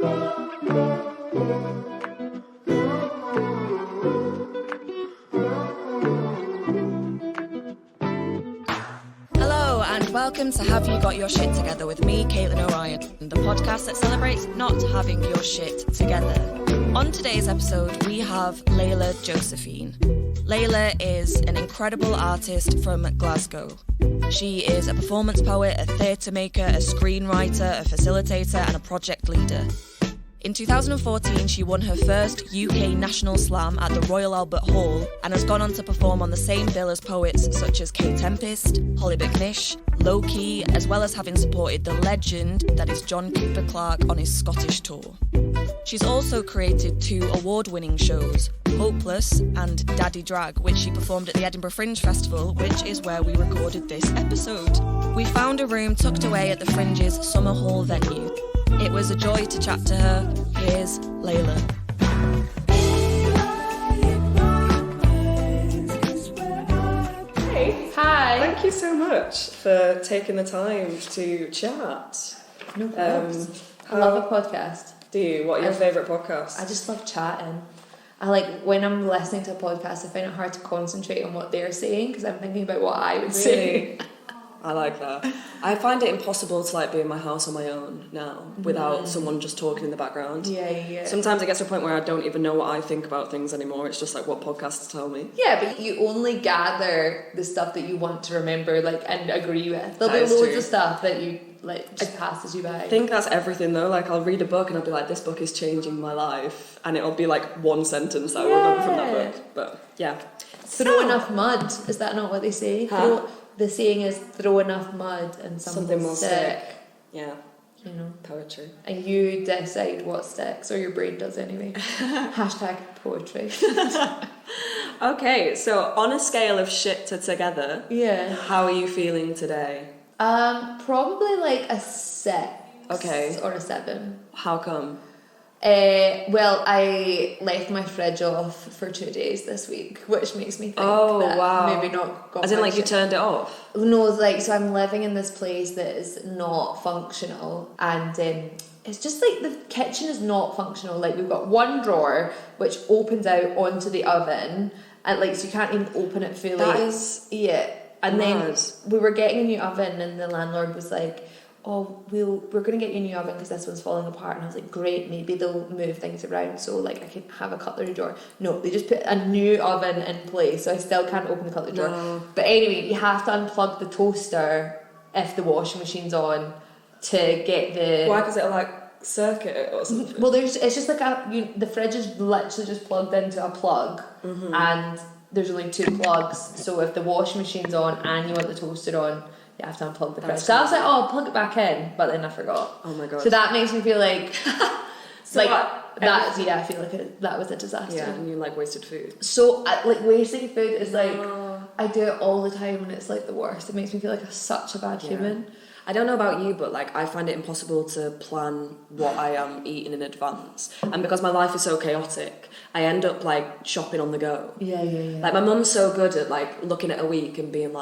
Hello and welcome to Have You Got Your Shit Together with me, Caitlin O'Ryan, the podcast that celebrates not having your shit together. On today's episode, we have Leyla Josephine. Leyla is an incredible artist from Glasgow. She is a performance poet, a theatre maker, a screenwriter, a facilitator and a project leader. In 2014, she won her first UK National Slam at the Royal Albert Hall and has gone on to perform on the same bill as poets such as Kae Tempest, Hollie McNish, Low-key, as well as having supported the legend that is John Cooper Clarke on his Scottish tour. She's also created 2 award-winning shows, Hopeless and Daddy Drag, which she performed at the Edinburgh Fringe Festival, which is where we recorded this episode. We found a room tucked away at the Fringe's Summer Hall venue. It was a joy to chat to her. Here's Leyla. Hey. Hi. Thank you so much for taking the time to chat. No problem. I love a podcast. Do you? What are your favourite podcasts? I just love chatting. I like when I'm listening to a podcast, I find it hard to concentrate on what they're saying because I'm thinking about what I would say. I like that. I find it impossible to be in my house on my own now without someone just talking in the background. Yeah. Sometimes it gets to a point where I don't even know what I think about things anymore. It's just what podcasts tell me. Yeah, but you only gather the stuff that you want to remember and agree with. There'll be That is loads true. of stuff that you just passes you by. I think that's everything though. I'll read a book and I'll be like, this book is changing my life, and it'll be one sentence that I remember from that book. But yeah. Throw enough mud. Is that not what they say? Huh? The saying is throw enough mud and something will stick. Yeah. You know. Poetry. And you decide what sticks, or your brain does anyway. Hashtag poetry. Okay, so on a scale of shit to together, Yeah. how are you feeling today? Probably a 6 or a 7. How come? Well, I left my fridge off for 2 days this week, which makes me think that maybe not got As in my you shit. turned it off? No, so I'm living in this place that is not functional, and it's just the kitchen is not functional. We've got one drawer which opens out onto the oven, and so you can't even open it fully. That is And mad. then we were getting a new oven, and the landlord was like, oh, we're going to get you a new oven because this one's falling apart. And I was like, great, maybe they'll move things around so I can have a cutlery drawer. No, they just put a new oven in place, so I still can't open the cutlery drawer. But anyway, you have to unplug the toaster if the washing machine's on to get the... Why? Because it'll circuit it or something? Well, it's just the fridge is literally just plugged into a plug, and there's only 2 plugs, so if the washing machine's on and you want the toaster on, you have to unplug the fridge. So I was like, I'll plug it back in, but then I forgot. Oh my god. So that makes me feel like I feel that was a disaster. Yeah, and you wasted food. So wasting food is I do it all the time, and it's the worst. It makes me feel like such a bad human. I don't know about you, but I find it impossible to plan what I am eating in advance. And because my life is so chaotic, I end up shopping on the go. Yeah. My mum's so good at looking at a week and being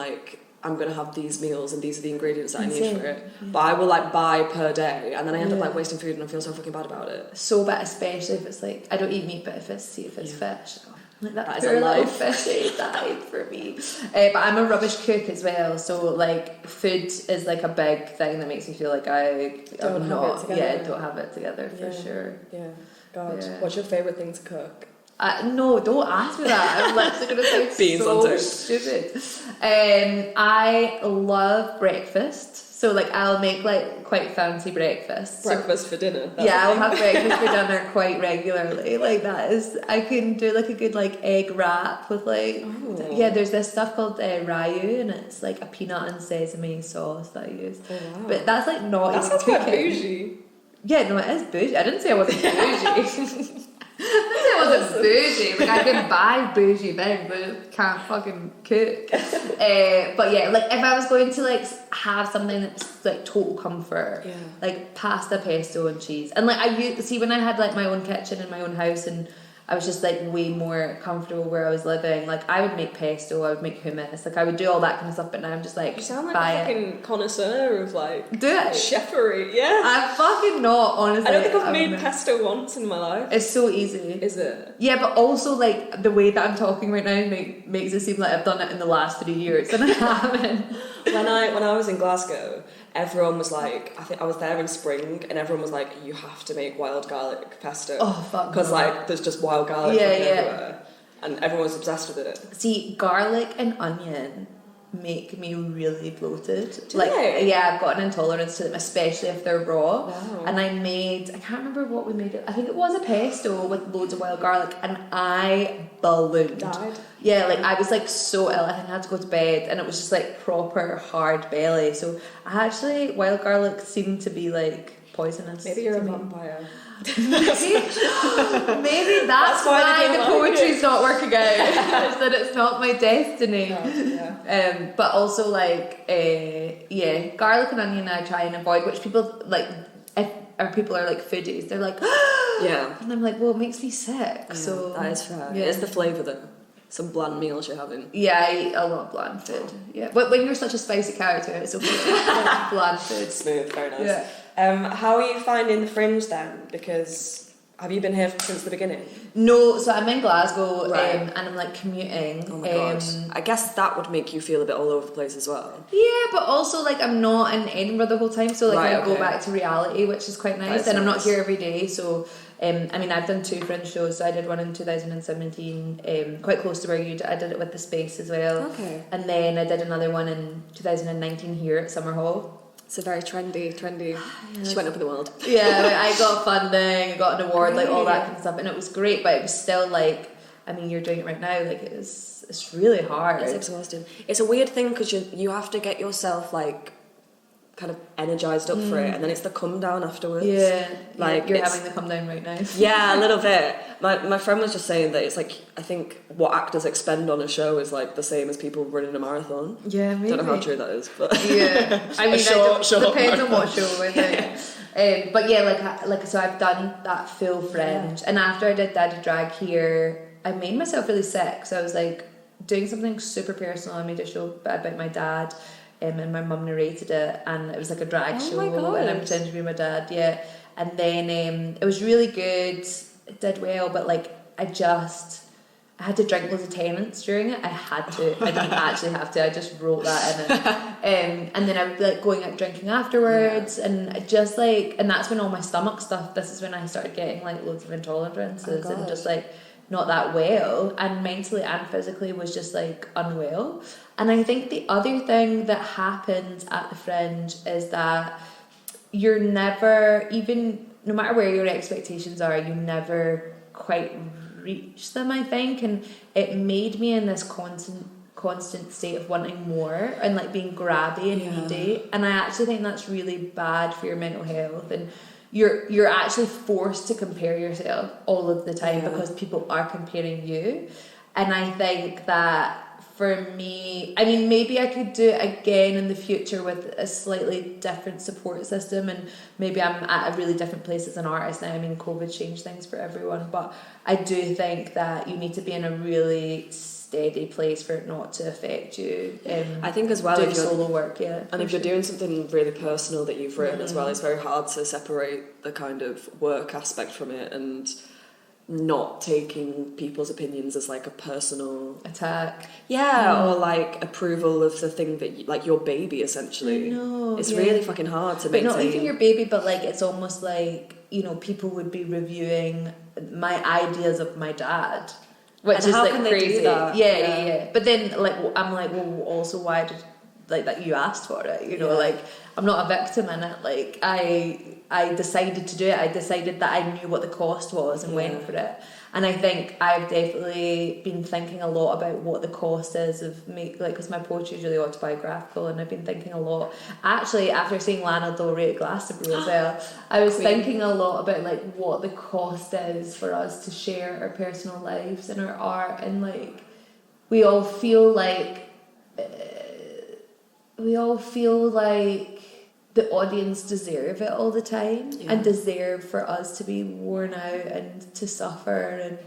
I'm going to have these meals and these are the ingredients that I need for it. Yeah. But I will buy per day, and then I end up wasting food, and I feel so fucking bad about it. So bad, especially if it's I don't eat meat, but if it's fish. That is poor a little life. fishy died for me. But I'm a rubbish cook as well, so food is a big thing that makes me feel I don't have it together for sure. Yeah, God. Yeah. What's your favourite thing to cook? No, don't ask me that. I'm literally going to sound Beans on so toast. stupid. I love breakfast. So I'll make quite fancy breakfast. Breakfast for dinner. I'll have breakfast for dinner quite regularly. I can do a good egg wrap with there's this stuff called ryu, and it's a peanut and sesame sauce that I use. Oh, wow. But that's not that even sounds cooking. quite bougie. Yeah, no, it is bougie. I didn't say I wasn't bougie. I wasn't bougie. I can buy bougie things, but can't fucking cook. But yeah, if I was going to have something that's total comfort, pasta, pesto, and cheese. And I see when I had my own kitchen in my own house, and I was just like way more comfortable where I was living. Like I would make pesto, I would make hummus, like I would do all that kind of stuff. But now I'm just like, you sound like a fucking connoisseur of like chefery. Yeah, I'm fucking not, honestly. I don't think I've made pesto once in my life. It's so easy. Is it? Yeah, but also like the way that I'm talking right now makes it seem like I've done it in the last 3 years, and I haven't. When I was in Glasgow, everyone was like, I think I was there in spring, and everyone was like, you have to make wild garlic pesto. Oh, fuck. Because like there's just wild garlic everywhere, and everyone was obsessed with it. See, garlic and onion make me really bloated. Do they? Yeah, I've got an intolerance to them, especially if they're raw. Wow. And I can't remember what we made it. I think it was a pesto with loads of wild garlic, and I ballooned. Died? Yeah, like I was like so ill. I think I had to go to bed, and it was just like proper hard belly. So wild garlic seemed to be like poisonous. Maybe you're a vampire. Maybe that's why the poetry's not working out. Is that it's not my destiny. Yeah. But also like garlic and onion I try and avoid, which people like if people are like foodies, they're like yeah, and I'm like, well, it makes me sick. Yeah, so that is fair. Yeah. It's the flavour though. Some bland meals you're having. Yeah, I eat a lot of bland food. Yeah, but when you're such a spicy character, it's okay. Bland food. Smooth, very nice. Yeah. How are you finding the Fringe then? Because have you been here since the beginning? No, so I'm in Glasgow, Right. and I'm like commuting. Oh my god. I guess that would make you feel a bit all over the place as well. Yeah, but also like I'm not in Edinburgh the whole time, so like Right, I go okay. back to reality, which is quite nice. That's And I'm not nice. here every day, so I mean I've done 2 Fringe shows. So I did one in 2017, quite close to where you did. I did it with the Space as well. Okay. And then I did another one in 2019 here at Summer Hall. It's a very trendy. She went up in the world. Yeah, like, I got funding, I got an award, like all that Great. kind of stuff, and it was great. But it was still like, I mean, you're doing it right now. Like it's really hard. It's exhausting. It's a weird thing because you have to get yourself like kind of energized up for it, and then it's the come down afterwards. Yeah, like you're having the come down right now. Yeah, a little bit. My friend was just saying that it's like, I think what actors expend on a show is like the same as people running a marathon. Yeah, maybe. Don't know how true that is, but yeah, I mean, short depends on what show, I think. But yeah, like so I've done that full Fringe, and after I did Daddy Drag here, I made myself really sick. So I was like doing something super personal. I made a show about my dad. And my mum narrated it, and it was like a drag show, and I pretended to be my dad. Yeah, and then it was really good. It did well, but like I had to drink loads of Tenants during it. I had to. I didn't actually have to. I just wrote that in. And then I would be like going out drinking afterwards, and I just like, and that's when all my stomach stuff. This is when I started getting like loads of intolerances and just like not that well, and mentally and physically was just like unwell. And I think the other thing that happens at the Fringe is that you're never, even no matter where your expectations are, you never quite reach them, I think. And it made me in this constant state of wanting more and like being grabby and needy. And I actually think that's really bad for your mental health. And you're actually forced to compare yourself all of the time because people are comparing you. And I think that for me, I mean, maybe I could do it again in the future with a slightly different support system, and maybe I'm at a really different place as an artist now. I mean, COVID changed things for everyone, but I do think that you need to be in a really steady place for it not to affect you. I think as well, doing if you're solo work, and if you're doing something really personal that you've written as well, it's very hard to separate the kind of work aspect from it and not taking people's opinions as like a personal attack, or like approval of the thing that like your baby essentially. I know, it's really fucking hard to maintain. But not even your baby, but like it's almost like, you know, people would be reviewing my ideas of my dad, which is like crazy. Yeah. But then like I'm like, well, also why did like that you asked for it? You know, like I'm not a victim in it. Like I decided to do it. I decided that I knew what the cost was and went for it. And I think I've definitely been thinking a lot about what the cost is of me, like, because my poetry is really autobiographical, and I've been thinking a lot. Actually, after seeing Lana Del Rey at Glasgow as well, I was thinking a lot about like what the cost is for us to share our personal lives and our art, and like we all feel like the audience deserve it all the time and deserve for us to be worn out and to suffer and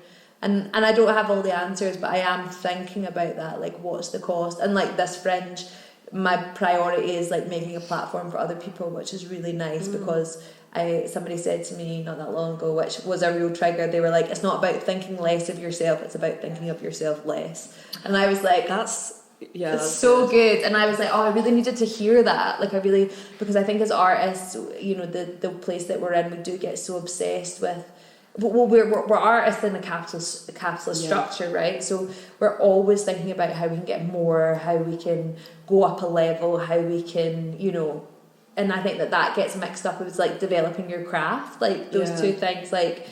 And I don't have all the answers, but I am thinking about that, like what's the cost? And like this Fringe, my priority is like making a platform for other people, which is really nice because somebody said to me not that long ago, which was a real trigger, they were like, it's not about thinking less of yourself, it's about thinking of yourself less. And I was like, that's so good. And I was like, oh, I really needed to hear that. Like I really, because I think as artists, you know, the place that we're in, we do get so obsessed with, well, we're artists in a capitalist structure, right? So we're always thinking about how we can get more, how we can go up a level, how we can, you know, and I think that gets mixed up with like developing your craft, like those two things. Like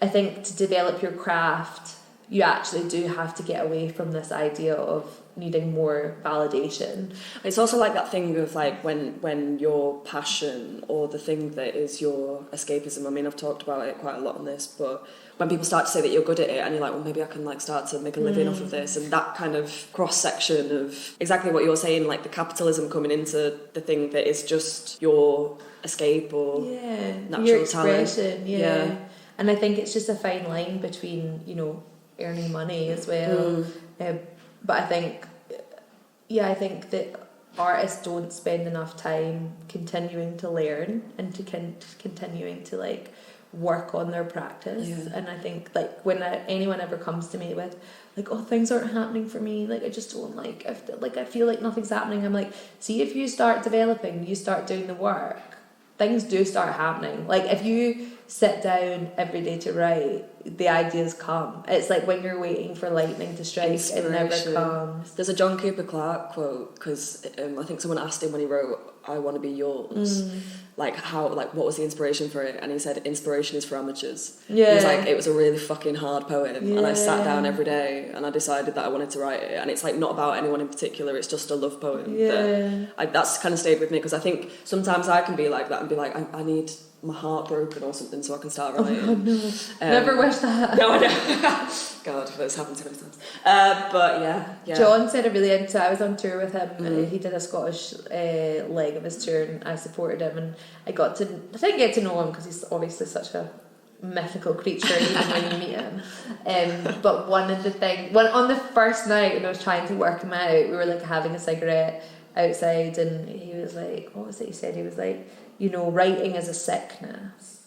I think to develop your craft, you actually do have to get away from this idea of needing more validation. It's also like that thing of like when your passion or the thing that is your escapism, I mean I've talked about it quite a lot on this, but when people start to say that you're good at it and you're like, well, maybe I can like start to make a living off of this, and that kind of cross section of exactly what you're saying, like the capitalism coming into the thing that is just your escape or natural your expression, talent. yeah. And I think it's just a fine line between, you know, earning money as well. But I think that artists don't spend enough time continuing to learn and to continuing to like work on their practice. And I think like when anyone ever comes to me with like, oh, things aren't happening for me, like I just don't like, I feel like nothing's happening, I'm like, see, if you start developing, you start doing the work, things do start happening. Like if you sit down every day to write, the ideas come. It's like when you're waiting for lightning to strike, it never comes. There's a John Cooper Clarke quote, because I think someone asked him when he wrote I Want to Be Yours, like what was the inspiration for it, and he said inspiration is for amateurs. He was like, it was a really fucking hard poem, and I sat down every day and I decided that I wanted to write it, and it's like not about anyone in particular, it's just a love poem. That's kind of stayed with me, because I think sometimes I can be like that and be like, I need my heart broken or something so I can start writing. Oh no, never wish that. No, I know. God, that's happened to me times. But yeah. John said I was on tour with him. He did a Scottish leg of his tour, and I supported him, and I didn't get to know him because he's obviously such a mythical creature even when you meet him. But one of the things, on the first night when I was trying to work him out, we were like having a cigarette outside, and he was like, what was it he said? He was like, you know, writing is a sickness.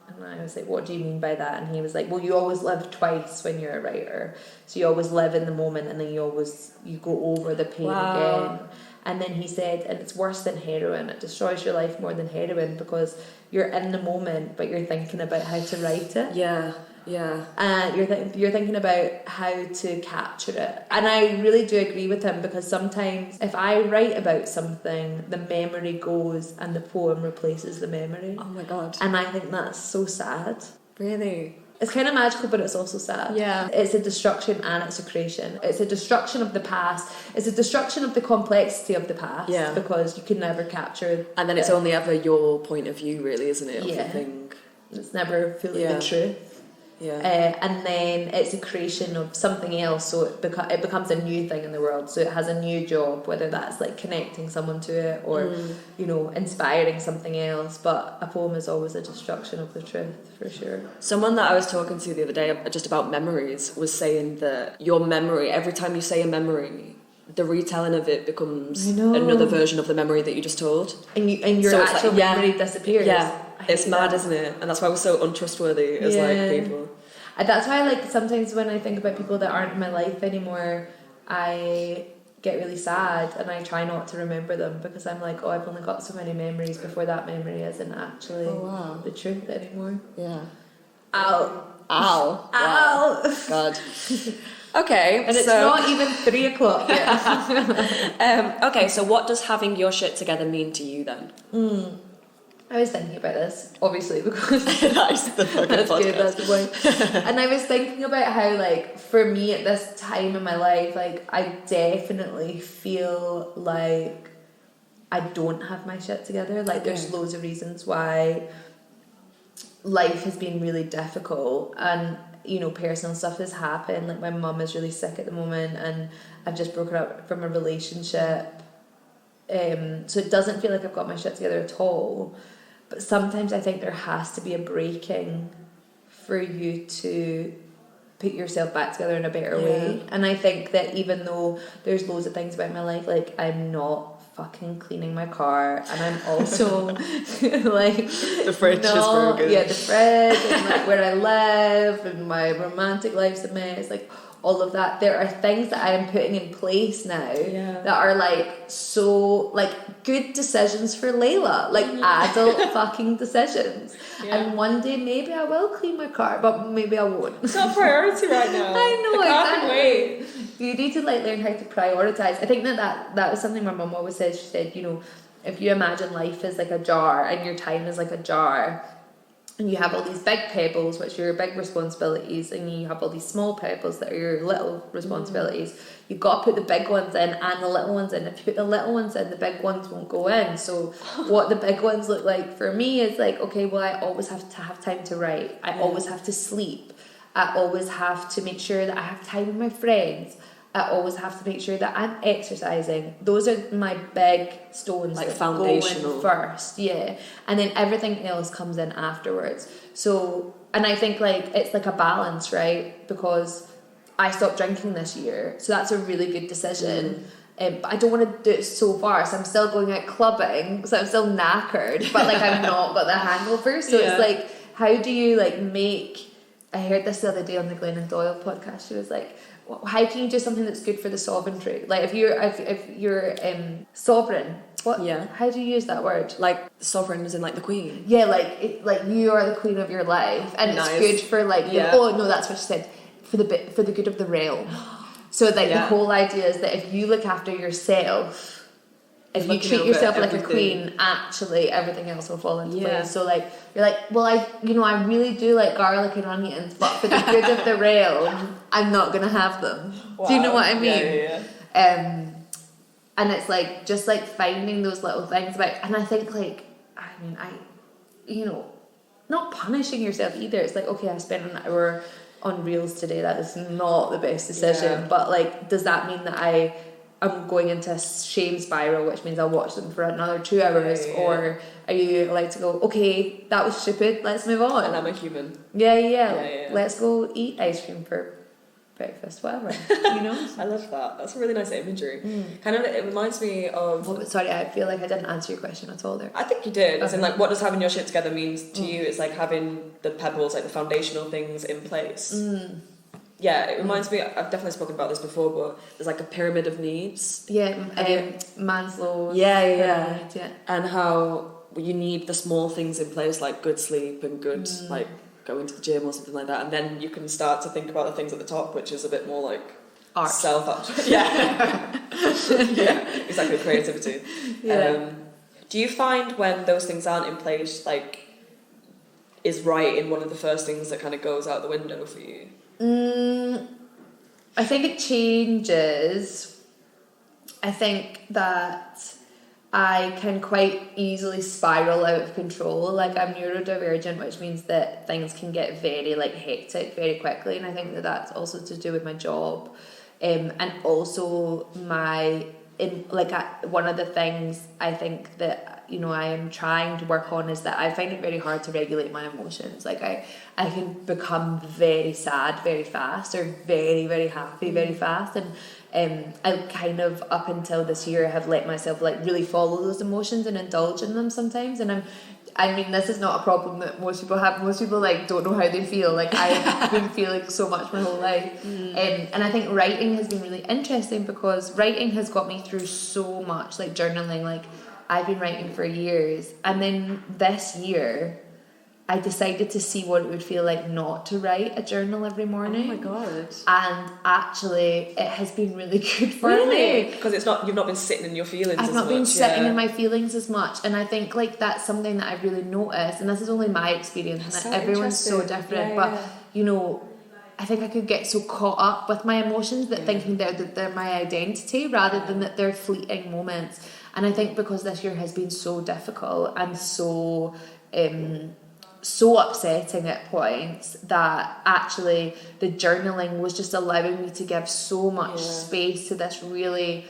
And I was like, what do you mean by that? And he was like, well, you always live twice when you're a writer. So you always live in the moment, and then you go over the pain again. And then he said, and it's worse than heroin. It destroys your life more than heroin, because you're in the moment, but you're thinking about how to write it. And you're thinking about how to capture it. And I really do agree with him, because sometimes if I write about something, the memory goes and the poem replaces the memory. Oh my God. And I think that's so sad. Really? It's kind of magical, but it's also sad. Yeah. It's a destruction and it's a creation. It's a destruction of the past. It's a destruction of the complexity of the past. Yeah. Because you can never capture. And then it's only ever your point of view, really, isn't it? Of the thing. It's never fully the truth. And then it's a creation of something else, so it becomes a new thing in the world. So it has a new job, whether that's like connecting someone to it or you know, inspiring something else. But a poem is always a destruction of the truth, for sure. Someone that I was talking to the other day just about memories was saying that your memory, every time you say a memory, the retelling of it becomes another version of the memory that you just told, and your so actual memory disappears. It's mad, isn't it? And that's why we're so untrustworthy as like people. And that's why, like, sometimes when I think about people that aren't in my life anymore, I get really sad, and I try not to remember them, because I'm like, oh, I've only got so many memories before that memory isn't actually the truth anymore. Ow. Wow. God. Okay, and it's not even 3:00 yet. Okay, so what does having your shit together mean to you then? I was thinking about this, obviously, because that's the fucking that's podcast. Good, that's the point. And I was thinking about how, like, for me at this time in my life, like, I definitely feel like I don't have my shit together. Like, there's loads of reasons why life has been really difficult, and you know, personal stuff has happened. Like, my mum is really sick at the moment, and I've just broken up from a relationship. So it doesn't feel like I've got my shit together at all. But sometimes I think there has to be a breaking for you to put yourself back together in a better way. And I think that even though there's loads of things about my life, like I'm not fucking cleaning my car, and I'm also like the fridge is broken. Yeah, the fridge and like where I live and my romantic life's a mess, like all of that. There are things that I am putting in place now that are like so like good decisions for Leyla, like adult fucking decisions. And one day maybe I will clean my car, but maybe I won't. It's not a priority right now. I know, exactly. Wait. You need to like learn how to prioritize. I think that was something my mum always said. She said, you know, if you imagine life as like a jar and your time is like a jar, and you have all these big pebbles, which are your big responsibilities, and you have all these small pebbles that are your little responsibilities. You've got to put the big ones in and the little ones in. If you put the little ones in, the big ones won't go in. So what the big ones look like for me is like, okay, well, I always have to have time to write. I always have to sleep. I always have to make sure that I have time with my friends. I always have to make sure that I'm exercising. Those are my big stones, like that foundational go in first, and then everything else comes in afterwards. So, and I think like it's like a balance, right? Because I stopped drinking this year, so that's a really good decision. But I don't want to do it so far, so I'm still going out clubbing, so I'm still knackered, but like I've not got the hangover. So it's like, how do you like make? I heard this the other day on the Glennon Doyle podcast. She was like, how can you do something that's good for the sovereignty? Like if you're sovereign, what? Yeah. How do you use that word? Like sovereign as in like the queen. Yeah, like you are the queen of your life, and it's good for like. Oh no, that's what she said. For the good of the realm. So like the whole idea is that if you look after yourself. If you treat yourself like a queen, actually everything else will fall into place. So like you're like, well, I really do like garlic and onions, but for the good of the realm, I'm not gonna have them. Wow. Do you know what I mean? And it's like just like finding those little things about, and I think like not punishing yourself either. It's like, okay, I spent an hour on Reels today. That is not the best decision, but like, does that mean that I'm going into a shame spiral, which means I'll watch them for another 2 hours, or are you allowed to go, okay, that was stupid, let's move on? And I'm a human. Yeah. Let's go eat ice cream for breakfast, whatever, you know? I love that. That's a really nice imagery. Kind of, it reminds me of... Oh, sorry, I feel like I didn't answer your question at all there. I think you did. As in, like, what does having your shit together means to you? It's like having the pebbles, like the foundational things in place. Yeah, it reminds me, I've definitely spoken about this before, but there's like a pyramid of needs. Maslow's pyramid, and how you need the small things in place, like good sleep and good, like, going to the gym or something like that, and then you can start to think about the things at the top, which is a bit more like art. Exactly, creativity. Do you find when those things aren't in place, like, is writing one of the first things that kind of goes out the window for you? I think it changes. I think that I can quite easily spiral out of control. Like, I'm neurodivergent, which means that things can get very like hectic very quickly, and I think that that's also to do with my job, and also one of the things I think that I am trying to work on is that I find it very hard to regulate my emotions. Like I can become very sad very fast, or very, very happy very fast, and I kind of, up until this year, have let myself like really follow those emotions and indulge in them sometimes. And this is not a problem that most people have. Most people like don't know how they feel. Like, I've been feeling so much my whole life, and I think writing has been really interesting, because writing has got me through so much. Like journaling, like I've been writing for years, and then this year I decided to see what it would feel like not to write a journal every morning. Oh my god! And actually, it has been really good for me, because you've not been sitting in your feelings. I've not been sitting in my feelings as much, and I think like that's something that I've really noticed. And this is only my experience, and everyone's so different. But I think I could get so caught up with my emotions that thinking that they're my identity rather than that they're fleeting moments. And I think because this year has been so difficult and so upsetting at points, that actually the journaling was just allowing me to give so much space to this really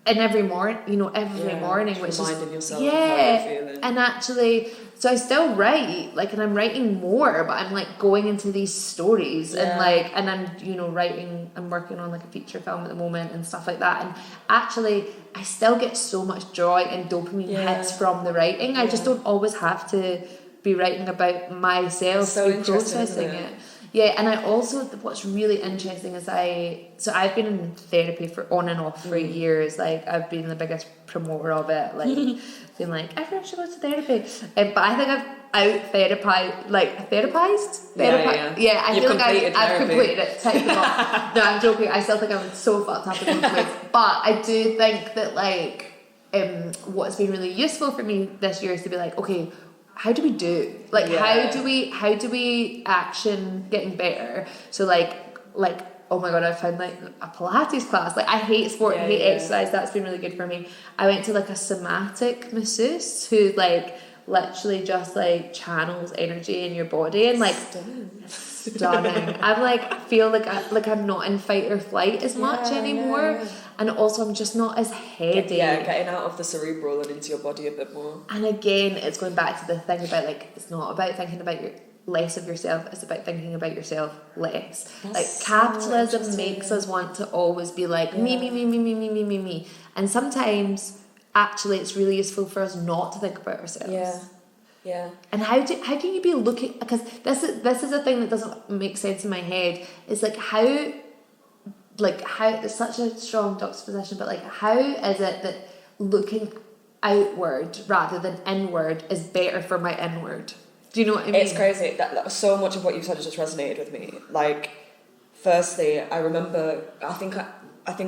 and every morning, which reminding is yourself of how you're feeling. And actually, so I still write, like, and I'm writing more, but I'm like going into these stories and like, and I'm I'm working on like a feature film at the moment and stuff like that, and actually I still get so much joy and dopamine hits from the writing. I just don't always have to be writing about myself to be processing it. Yeah, and I also, what's really interesting is I've been in therapy for on and off for years. Like, I've been the biggest promoter of it. Like, been like, everyone should go to therapy. But I think I've therapized. Yeah, I feel like I've completed it. No, I'm joking. I still think I'm so fucked up in those ways. But I do think that, like, what's been really useful for me this year is to be like, okay, how do we do? Like, how do we action getting better? So like, oh my God, I found like a Pilates class. Like, I hate sport, I hate exercise. That's been really good for me. I went to like a somatic masseuse who like literally just like channels energy in your body and like stunning. I'm like feel like I'm not in fight or flight as much anymore. And also I'm just not as heady. Getting out of the cerebral and into your body a bit more. And again, it's going back to the thing about like, it's not about thinking about less of yourself, it's about thinking about yourself less. That's like, capitalism makes us want to always be like me. And sometimes actually it's really useful for us not to think about ourselves. Yeah. And how can you be looking, because this is a thing that doesn't make sense in my head. It's like how it's such a strong juxtaposition, but like, how is it that looking outward rather than inward is better for my inward? Do you know what I mean? It's crazy. That so much of what you said has just resonated with me. Like, firstly, I remember, I think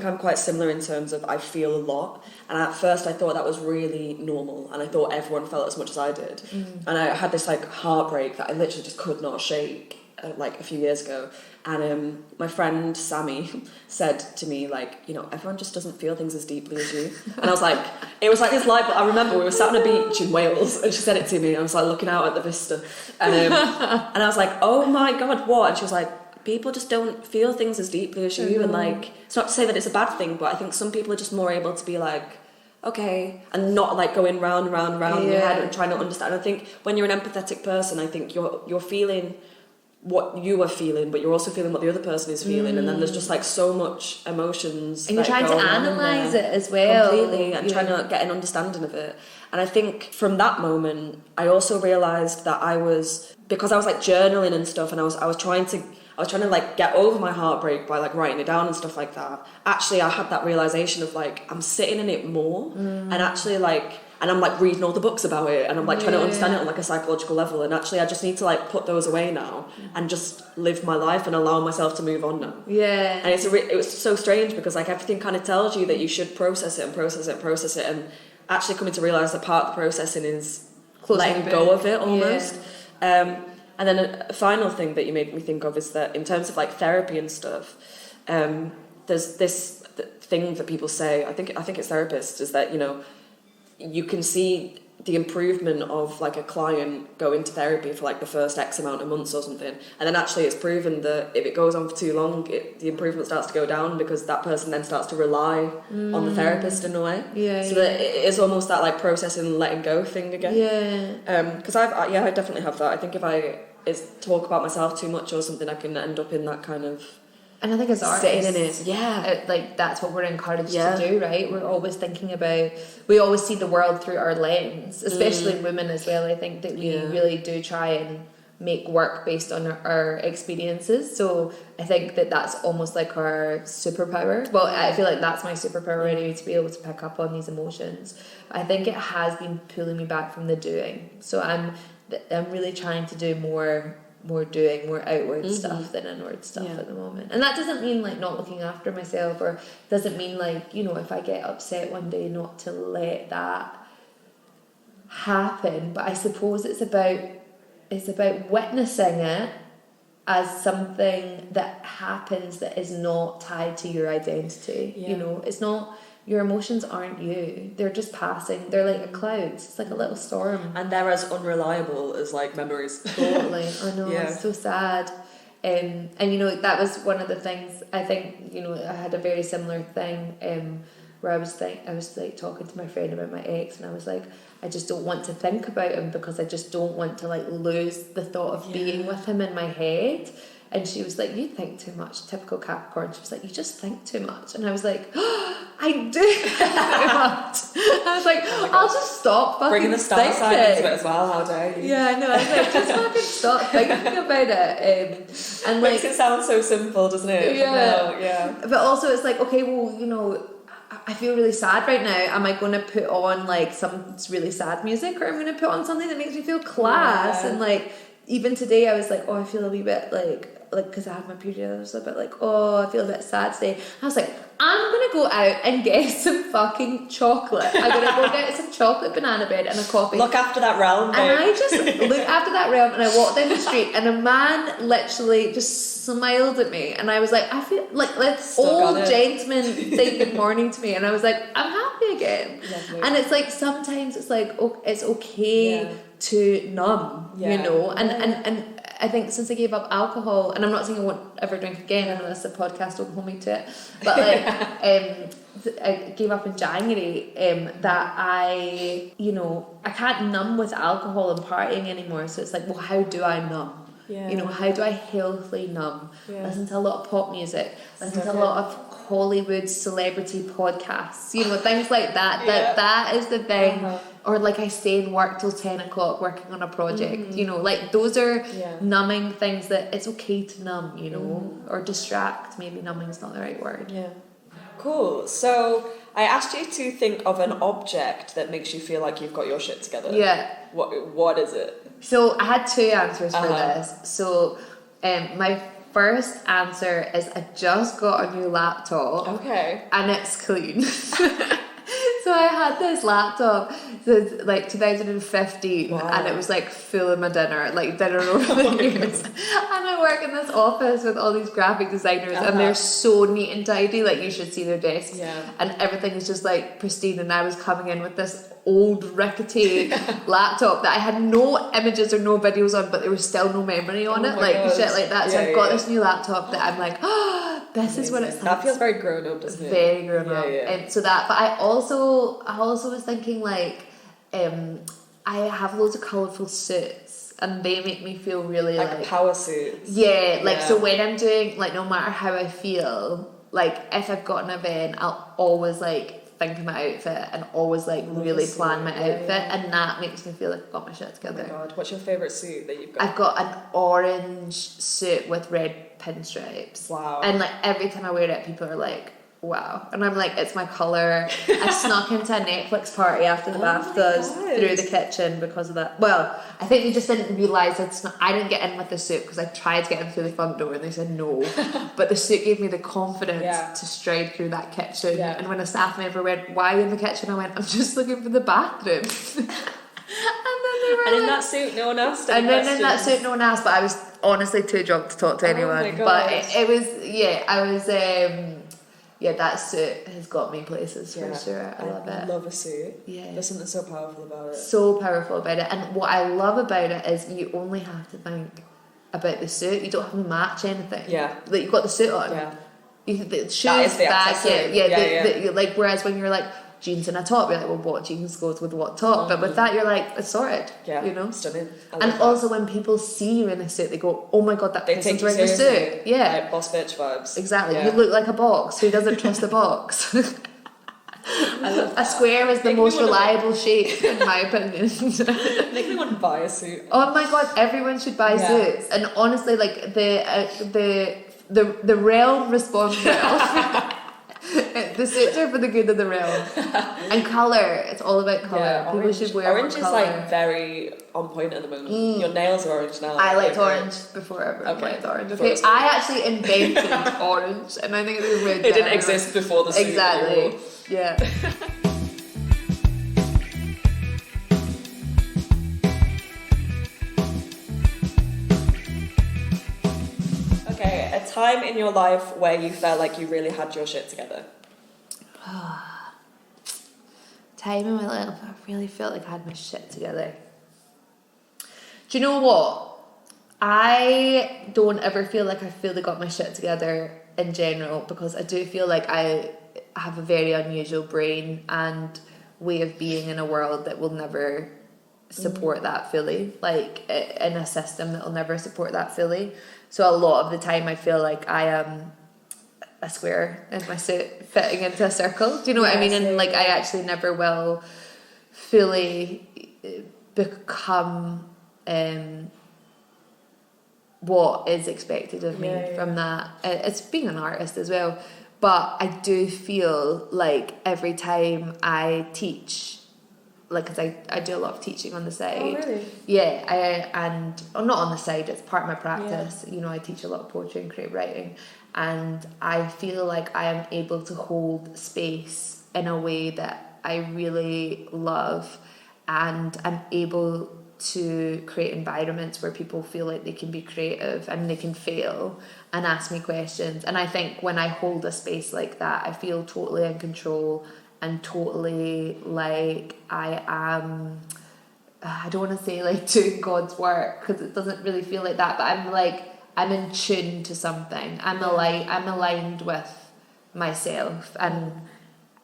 I'm quite similar in terms of I feel a lot, and at first I thought that was really normal, and I thought everyone felt as much as I did. And I had this like heartbreak that I literally just could not shake like a few years ago. And my friend Sammy said to me, like, everyone just doesn't feel things as deeply as you. And I was like, it was like this life. I remember we were sat on a beach in Wales, and she said it to me, and I was like looking out at the vista, and I was like, oh my God, what? And she was like, people just don't feel things as deeply as you. And like, it's not to say that it's a bad thing, but I think some people are just more able to be like, okay, and not like going round in your head and trying to understand. I think when you're an empathetic person, I think you're feeling what you are feeling, but you're also feeling what the other person is feeling, and then there's just like so much emotions, and you're trying to analyze it as well completely, and trying to get an understanding of it. And I think from that moment I also realized that because I was like journaling and stuff, and I was trying to like get over my heartbreak by like writing it down and stuff like that. Actually, I had that realization of like, I'm sitting in it more, and actually like, and I'm like reading all the books about it, and I'm like trying to understand it on like a psychological level, and actually I just need to like put those away now and just live my life and allow myself to move on now. And it was so strange, because like everything kind of tells you that you should process it, and actually coming to realize that part of the processing is letting go of it almost. And then a final thing that you made me think of is that in terms of like therapy and stuff, there's this thing that people say, I think it's therapists, is that you can see the improvement of like a client go into therapy for like the first X amount of months or something, and then actually it's proven that if it goes on for too long, the improvement starts to go down, because that person then starts to rely on the therapist in a way. So that it is almost that like processing and letting go thing again. Because I definitely have that. I think if I talk about myself too much or something, I can end up in that kind of. And I think as artists, sitting in it, like that's what we're encouraged to do, right? We're always thinking about, we always see the world through our lens, especially women as well. I think that we really do try and make work based on our experiences. So I think that that's almost like our superpower. Well, I feel like that's my superpower really, to be able to pick up on these emotions. I think it has been pulling me back from the doing. So I'm really trying to do more outward stuff than inward stuff at the moment. And that doesn't mean like not looking after myself, or doesn't mean like, if I get upset one day, not to let that happen. But I suppose it's about witnessing it as something that happens that is not tied to your identity. It's not, your emotions aren't you, they're just passing, they're like a cloud, it's like a little storm, and they're as unreliable as like memories. Totally. I know. It's so sad. And that was one of the things, I think, I had a very similar thing where I was like talking to my friend about my ex, and I was like, I just don't want to think about him because I just don't want to like lose the thought of being with him in my head. And she was like, you think too much, typical Capricorn. She was like, you just think too much. And I was like, oh, I do think too much. I was like, I'll just stop fucking bringing the star sign into it as well, how dare you? Yeah, I know. I was like, just fucking stop thinking about it. And like, makes it sound so simple, doesn't it? Yeah. But also it's like, okay, well, you know, I feel really sad right now. Am I going to put on like some really sad music, or am I going to put on something that makes me feel class? And like, even today I was like, oh, I feel a wee bit like because I had my period, I was a bit like, oh, I feel a bit sad today. I was like, I'm gonna go out and get some fucking chocolate. I'm gonna go get some chocolate banana bread and a coffee. Look after that realm, babe. And I just looked after that realm, and I walked down the street, and a man literally just smiled at me, and I was like, I feel like this old gentleman saying good morning to me, and I was like, I'm happy again. Lovely. And it's like sometimes it's like, oh, it's okay to numb, you know, and I think since I gave up alcohol, and I'm not saying I won't ever drink again unless the podcast will hold me to it, but like I gave up in January, that I, you know, I can't numb with alcohol and partying anymore. So it's like, well, how do I numb? You know, how do I healthily numb? Listen to a lot of pop music, listen to a lot of Hollywood celebrity podcasts, you know, things like that. That is the thing. Or like I stay in work till 10 o'clock working on a project, you know, like those are numbing things that it's okay to numb, you know, or distract. Maybe numbing is not the right word. Cool. So I asked you to think of an object that makes you feel like you've got your shit together. What is it? So I had two answers for this. So my first answer is I just got a new laptop. Okay. And it's clean. So I had this laptop since like 2015, and it was like full of my dinner over the years. And I work in this office with all these graphic designers, and they're so neat and tidy. Like you should see their desks, and everything is just like pristine. And I was coming in with this old rickety laptop that I had no images or no videos on, but there was still no memory on it, like shit like that. So I've got this new laptop that I'm like, oh, this is what it's like. That feels very grown up, doesn't it? Very grown up. So that, but I also was thinking like, I have loads of colourful suits, and they make me feel really like power suits. So when I'm doing, like, no matter how I feel, like if I've got an event, I'll always like think of my outfit and always like really plan my outfit, and that makes me feel like I've got my shit together. Oh my god, what's your favourite suit that you've got? I've got an orange suit with red pinstripes. Wow. And like every time I wear it, people are like, wow. And I'm like, it's my colour. I snuck into a Netflix party after the BAFTAs through the kitchen because of that. Well, I think they just didn't realise I didn't get in with the suit because I tried to get in through the front door and they said no. But the suit gave me the confidence to stride through that kitchen. And when a staff member went, why are you in the kitchen? I went, I'm just looking for the bathroom. And in that suit, no one asked any questions. In that suit, no one asked, but I was honestly too drunk to talk to anyone. My God. But it was, that suit has got me places for sure. I love it. I love a suit. Yeah. There's something so powerful about it. So powerful about it. And what I love about it is you only have to think about the suit. You don't have to match anything. Yeah. Like you've got the suit on. Yeah. The shoes, bag, like whereas when you're like jeans and a top, you're like, well, what jeans goes with what top? But with that, you're like, it's sorted. Yeah, you know, stunning. And also when people see you in a suit, they go, oh my god, that person's wearing a suit. Yeah, like boss bitch vibes. Exactly. You look like a box. Who doesn't trust a box? A square is the most reliable shape, in my opinion. Make me want to buy a suit. Oh my god, everyone should buy suits. And honestly, like the realm responds well. The suits are for the good of the realm. And colour, it's all about colour. People should wear orange. Orange is like very on point at the moment. Your nails are orange now. I liked orange before everyone liked orange. Okay, I actually invented orange, and I think it's really it didn't exist before the suit. Exactly. Yeah. A time in your life where you felt like you really had your shit together. Time in my life I really felt like I had my shit together. Do you know what? I don't ever feel like I got my shit together in general, because I do feel like have a very unusual brain and way of being in a world that will never support that fully, like in a system that will never support that fully. So a lot of the time I feel like I am a square in my suit fitting into a circle. Do you know what I mean? And like I actually never will fully become what is expected of me from that. It's being an artist as well, but I do feel like every time I teach, like, because I do a lot of teaching on the side. Oh, really? Yeah, not on the side, it's part of my practice. You know, I teach a lot of poetry and creative writing, and I feel like I am able to hold space in a way that I really love, and I'm able to create environments where people feel like they can be creative and they can fail and ask me questions. And I think when I hold a space like that, I feel totally in control and totally like I am, I don't want to say like doing God's work, because it doesn't really feel like that, but I'm in tune to something. I'm aligned with myself, and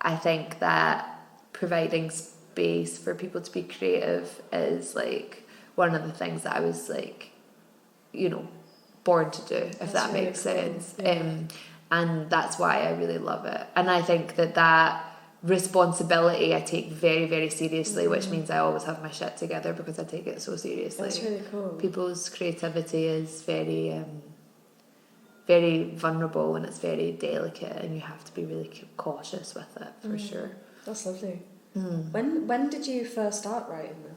I think that providing space for people to be creative is like one of the things that I was like, you know, born to do, if that really makes sense. And that's why I really love it. And I think that responsibility I take very, very seriously, which means I always have my shit together because I take it so seriously. That's really cool. People's creativity is very very vulnerable, and it's very delicate, and you have to be really cautious with it, for sure. That's lovely. When did you first start writing then?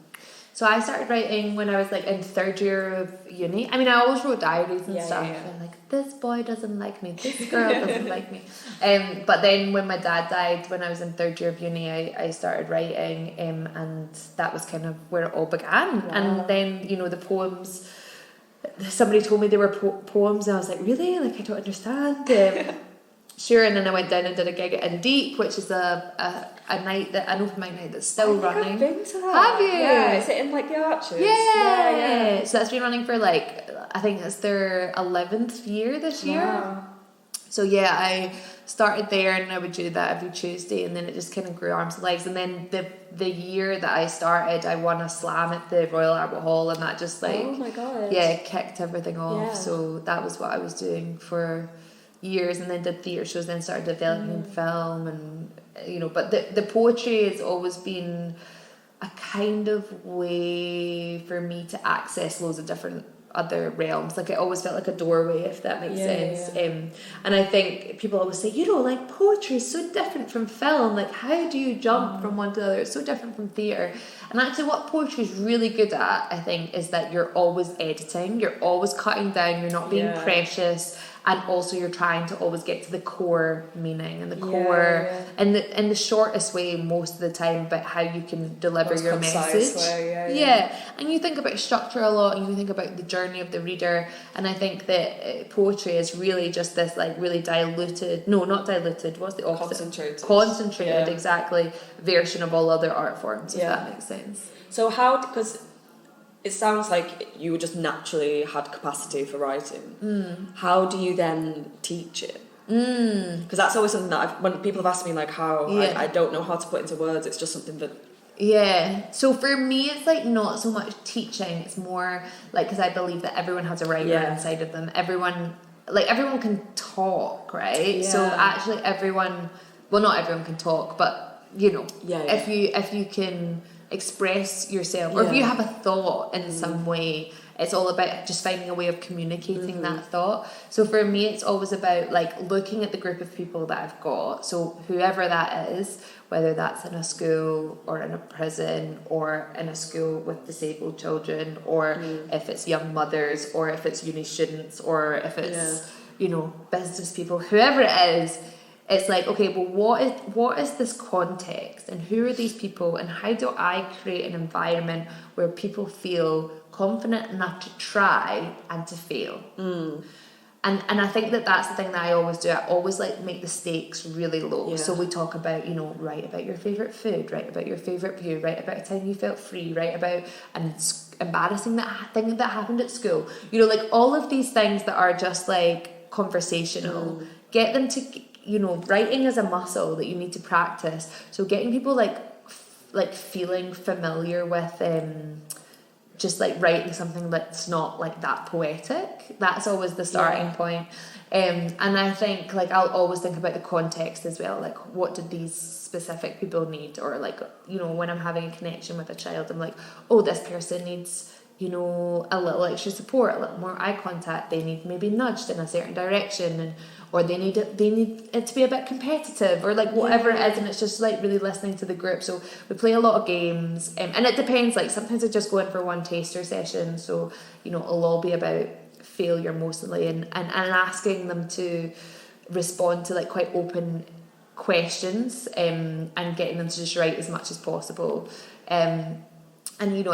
So I started writing when I was like in third year of uni. I mean, I always wrote diaries and stuff. And like, this boy doesn't like me, this girl doesn't like me. But then when my dad died, when I was in third year of uni, I started writing, and that was kind of where it all began. Wow. And then, you know, the poems, somebody told me they were poems, and I was like, really? Like, I don't understand. Sure, and then I went down and did a gig at In Deep, which is a night, that an open mic night that's still running. I've been to that. Have you? Yeah, is it in like the Arches? Yeah. So that's been running for like, I think it's their 11th year this year. Wow. So yeah, I started there, and I would do that every Tuesday, and then it just kind of grew arms and legs. And then the year that I started, I won a slam at the Royal Albert Hall, and that just like, oh my God, kicked everything off. Yeah. So that was what I was doing for years, and then did theatre shows, then started developing film, and you know, but the poetry has always been a kind of way for me to access loads of different other realms. Like, it always felt like a doorway, if that makes sense. Yeah. And I think people always say, you know, like, poetry is so different from film, like, how do you jump from one to the other? It's so different from theatre. And actually what poetry is really good at, I think, is that you're always editing, you're always cutting down, you're not being precious, and also you're trying to always get to the core meaning and the core and in the shortest way most of the time, about how you can deliver your message. And you think about structure a lot, and you think about the journey of the reader, and I think that poetry is really just this like really diluted, no, not diluted, what's the opposite? Concentrated, exactly, version of all other art forms, if that makes sense. So how, because it sounds like you just naturally had capacity for writing. How do you then teach it? Because that's always something that when people have asked me like how, I don't know how to put into words. It's just something that... Yeah, so for me it's like not so much teaching, it's more like, because I believe that everyone has a writer inside of them. Everyone can talk, right? So actually everyone, well, not everyone can talk, but you know, if you can express yourself, or if you have a thought in some way, it's all about just finding a way of communicating that thought. So for me it's always about like looking at the group of people that I've got, so whoever that is, whether that's in a school or in a prison or in a school with disabled children, or if it's young mothers, or if it's uni students, or if it's you know, business people, whoever it is. It's like, okay, well, what is this context, and who are these people, and how do I create an environment where people feel confident enough to try and to fail? And I think that's the thing that I always do. I always like make the stakes really low. So we talk about, you know, write about your favourite food, write about your favourite view, write about a time you felt free, write about an embarrassing thing that happened at school. You know, like all of these things that are just like conversational. Get them to you know, writing is a muscle that you need to practice. So getting people like feeling familiar with just like writing something that's not like that poetic, that's always the starting point. And I think like I'll always think about the context as well, like what did these specific people need, or like, you know, when I'm having a connection with a child, I'm like, oh, this person needs, you know, a little extra support, a little more eye contact, they need maybe nudged in a certain direction, and or they need it to be a bit competitive, or like whatever it is, and it's just like really listening to the group. So we play a lot of games, and it depends, like sometimes I just go in for one taster session, so you know it'll all be about failure mostly, and asking them to respond to like quite open questions, and getting them to just write as much as possible. And you know,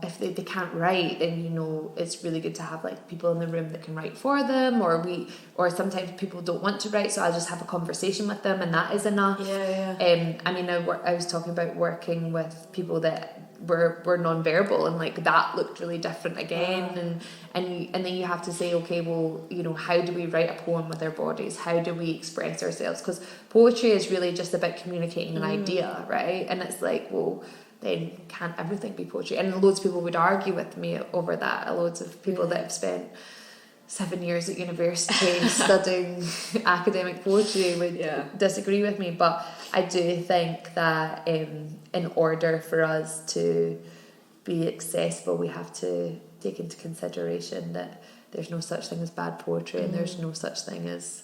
if they can't write, then you know it's really good to have like people in the room that can write for them, or sometimes people don't want to write, so I'll just have a conversation with them, and that is enough. I mean, I was talking about working with people that were non-verbal, and like that looked really different again. And then you have to say, okay, well, you know, how do we write a poem with our bodies? How do we express ourselves? Because poetry is really just about communicating an idea, right? And it's like, well, then can't everything be poetry? And loads of people would argue with me over that. Loads of people that have spent 7 years at university studying academic poetry would disagree with me. But I do think that in order for us to be accessible, we have to take into consideration that there's no such thing as bad poetry, and there's no such thing as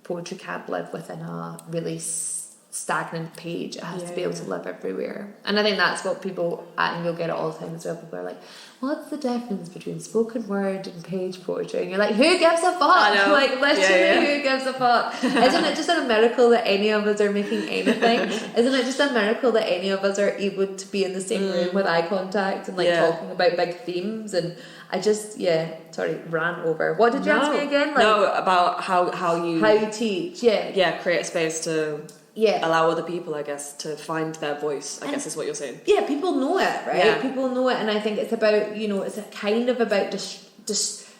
poetry can't live within a really stagnant page. It has to be able to live everywhere. And I think that's what people, and you'll get it all the time as well, people are like, what's the difference between spoken word and page poetry? And you're like, who gives a fuck? Like literally who gives a fuck? Isn't it just a miracle that any of us are making anything? Isn't it just a miracle that any of us are able to be in the same room with eye contact and like talking about big themes? And I just ran over. What did you ask me again? Like, about how you teach. Create a space to allow other people, I guess, to find their voice, I guess is what you're saying. Yeah, people know it, right? Yeah. People know it, and I think it's about, you know, it's a kind of about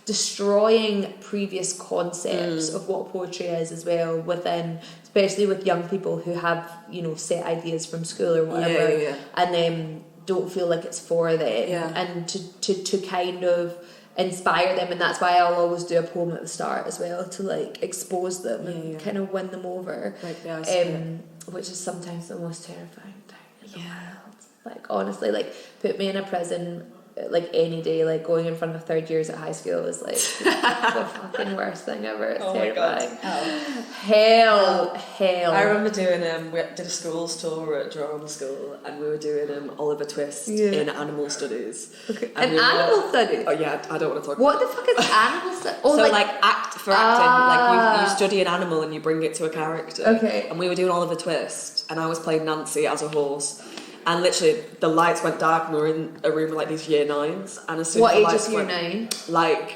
destroying previous concepts of what poetry is as well, within, especially with young people who have, you know, set ideas from school or whatever, and then don't feel like it's for them, and to kind of inspire them. And that's why I'll always do a poem at the start as well, to like expose them and kind of win them over, which is sometimes the most terrifying thing in the world. Like honestly, like put me in a prison like any day, like going in front of third years at high school is like the fucking worst thing ever. It's terrifying. Hell. I remember doing we did a schools tour at drama school, and we were doing Oliver Twist in animal studies. Okay. Animal studies? Oh yeah, I don't want to talk what about the fuck is animal studies? Oh, so like acting, like you study an animal and you bring it to a character. Okay. And we were doing Oliver Twist, and I was playing Nancy as a horse. And literally, the lights went dark, and we were in a room with like these year 9s. And as soon as the lights age is year 9? Like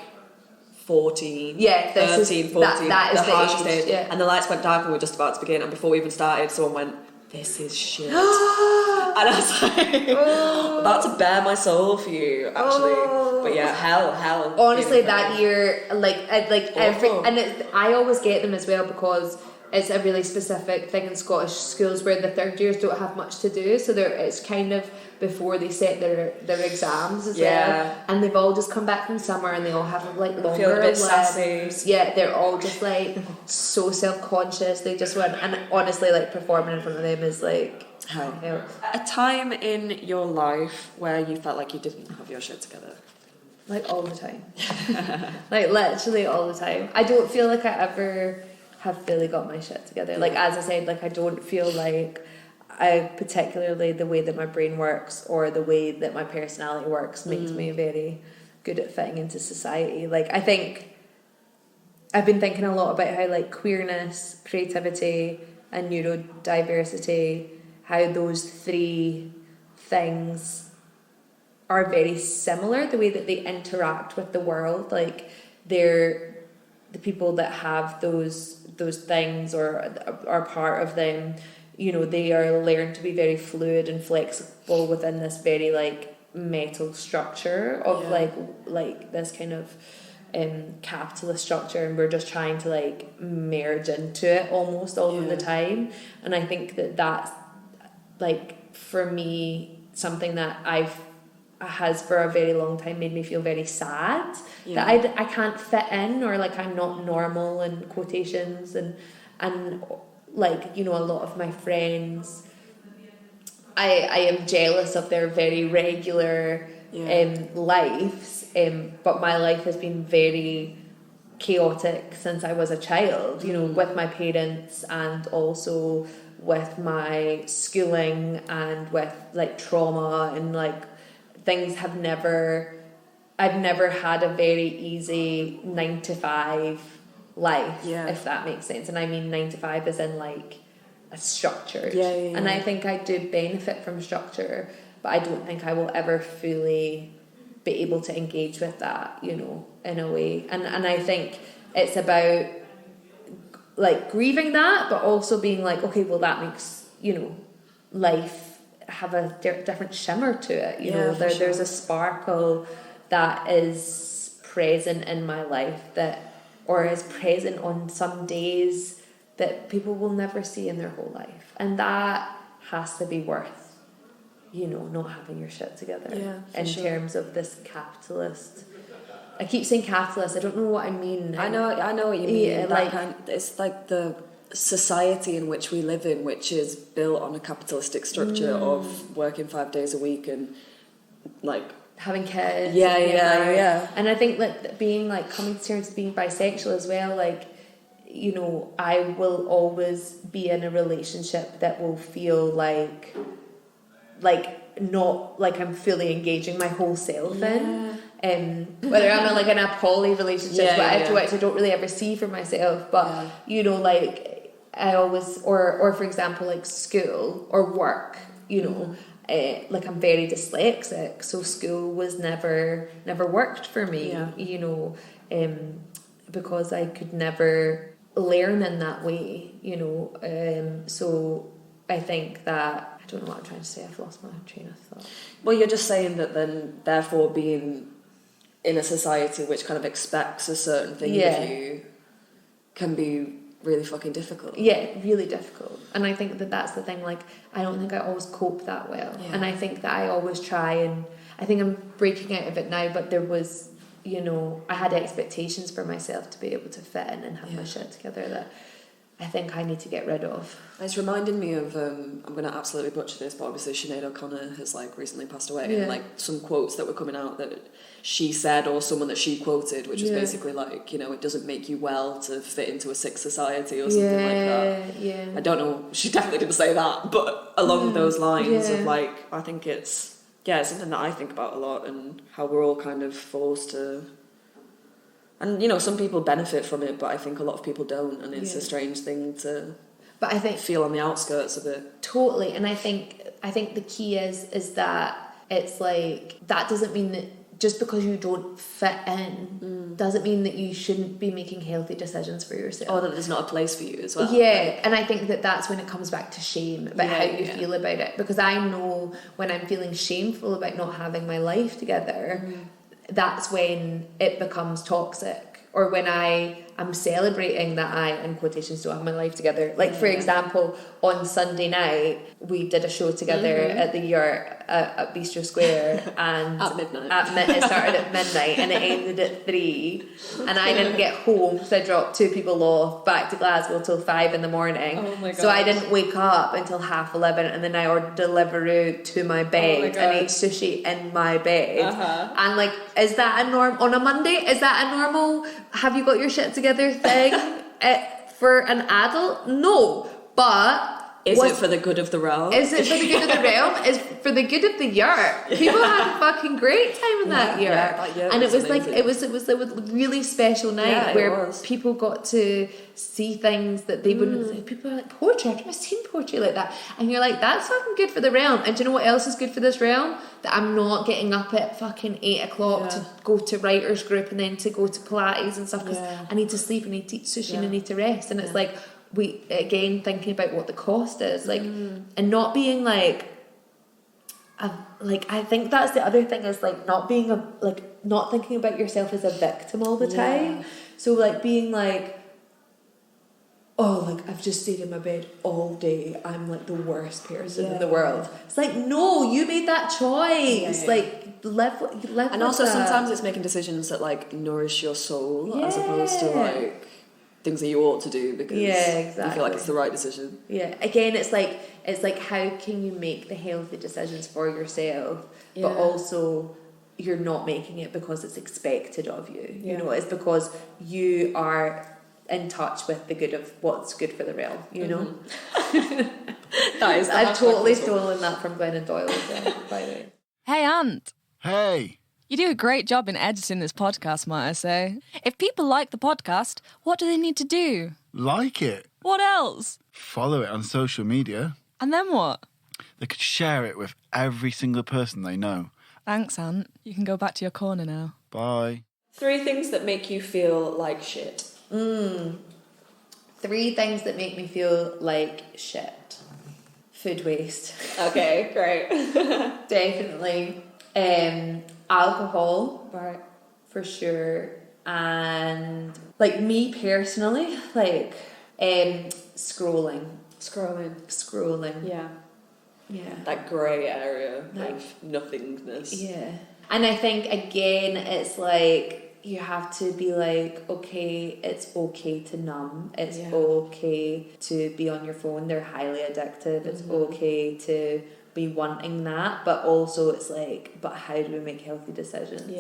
14, 13, 14. That is the age. Yeah. And the lights went dark, and we were just about to begin. And before we even started, someone went, "This is shit." And I was like, about to bare my soul for you, actually. But yeah, hell. Honestly, that year, I always get them as well, because it's a really specific thing in Scottish schools where the third years don't have much to do, so it's kind of before they set their exams as well, and they've all just come back from summer, and they all have like longer lives. Yeah, they're all just like so self-conscious. They just went, and honestly, like performing in front of them is like hell. A time in your life where you felt like you didn't have your shit together? Like all the time. Like literally all the time. I don't feel like I ever have fully got my shit together. Like as I said, like I don't feel like I particularly, the way that my brain works or the way that my personality works makes me very good at fitting into society. Like I think I've been thinking a lot about how like queerness, creativity and neurodiversity, how those three things are very similar, the way that they interact with the world. Like they're the people that have those things or are part of them, you know, they are learned to be very fluid and flexible within this very like metal structure of like this kind of capitalist structure, and we're just trying to like merge into it almost all of the time. And I think that that's like, for me, something that has for a very long time made me feel very sad that I can't fit in, or like I'm not normal in quotations, and like, you know, a lot of my friends, I am jealous of their very regular lives, but my life has been very chaotic since I was a child, you know, with my parents, and also with my schooling, and with like trauma, and like things I've never had a very easy 9 to 5 life, if that makes sense. And I mean 9 to 5 as in like a structured, and I think I do benefit from structure, but I don't think I will ever fully be able to engage with that, you know, in a way. And I think it's about like grieving that, but also being like, okay, well, that makes, you know, life have a different shimmer to it, you know. There's a sparkle that is present in my life, that, or is present on some days, that people will never see in their whole life, and that has to be worth, you know, not having your shit together in terms of this capitalist. I keep saying capitalist, I don't know what I mean. I know what you mean. Yeah, like, it's like the society in which we live in, which is built on a capitalistic structure of working 5 days a week and like having kids. And I think that being like, coming to terms with being bisexual as well, like, you know, I will always be in a relationship that will feel like not like I'm fully engaging my whole self in. Whether I'm in a poly relationship, which I don't really ever see for myself, but you know, like I always, or for example, like school or work, you know, like I'm very dyslexic, so school was never worked for me, you know, because I could never learn in that way, you know. So I think that, I don't know what I'm trying to say, I've lost my train of thought. Well, you're just saying that then, therefore, being in a society which kind of expects a certain thing of you can be really fucking difficult. Yeah, really difficult. And I think that that's the thing, like, I don't think I always cope that well. And I think that I always try, and I think I'm breaking out of it now, but there was, you know, I had expectations for myself to be able to fit in and have my shit together that I think I need to get rid of. It's reminding me of, I'm going to absolutely butcher this, but obviously Sinead O'Connor has like recently passed away, and like some quotes that were coming out that she said, or someone that she quoted, which was basically like, you know, it doesn't make you well to fit into a sick society or something like that. I don't know, she definitely didn't say that, but along those lines of like, I think it's something that I think about a lot, and how we're all kind of forced to, and you know, some people benefit from it, but I think a lot of people don't, and it's a strange thing to, but I think, feel on the outskirts of it. Totally. And I think the key is that it's like, that doesn't mean that just because you don't fit in doesn't mean that you shouldn't be making healthy decisions for yourself. Or that there's not a place for you as well. Yeah, and I think that that's when it comes back to shame about how you feel about it. Because I know when I'm feeling shameful about not having my life together, that's when it becomes toxic. Or when I am celebrating that I, in quotations, don't have my life together. Like, for example, on Sunday night, we did a show together at the Yurt at Bistro Square. And at midnight. It started at midnight and it ended at 3. And I didn't get home because I dropped 2 people off back to Glasgow till 5 in the morning. Oh my God. So I didn't wake up until 11:30, and then I ordered Deliveroo to my bed and ate sushi in my bed. And like, is that a norm on a Monday? Is that a normal have you got your shit together thing for an adult? No, but is it for the good of the realm? Is it for the good of the realm? Is for the good of the Yurt. People had a fucking great time in that Yurt. That Yurt and it was amazing. like it was a really special night where people got to see things that they wouldn't see. People are like, poetry, I've never seen poetry like that. And you're like, that's fucking good for the realm. And do you know what else is good for this realm? That I'm not getting up at fucking 8 o'clock to go to writers group and then to go to Pilates and stuff, because I need to sleep, I need to eat sushi and I need to rest. And it's like, we again thinking about what the cost is, like, and not being like, I think that's the other thing is like not thinking about yourself as a victim all the time. So like being like, oh, like I've just stayed in my bed all day, I'm like the worst person in the world. It's like, no, you made that choice. Like live and also sometimes it's making decisions that like nourish your soul as opposed to like things that you ought to do because you feel like it's the right decision. Again, it's like how can you make the healthy decisions for yourself, but also you're not making it because it's expected of you. You know, it's because you are in touch with the good of what's good for the realm, you know. I've totally stolen that from Glennon Doyle by the way. Hey Ant. Hey. You do a great job in editing this podcast, might I say. If people like the podcast, what do they need to do? Like it. What else? Follow it on social media. And then what? They could share it with every single person they know. Thanks, Ant. You can go back to your corner now. Bye. 3 things that make you feel like shit. 3 things that make me feel like shit. Food waste. Okay, great. Definitely. Alcohol. Right. For sure. And like me personally, like scrolling. Yeah. That grey area of nothingness. Yeah. And I think again it's like you have to be like, okay, it's okay to numb. It's okay to be on your phone. They're highly addictive. It's okay to be wanting that, but also it's like, but how do we make healthy decisions?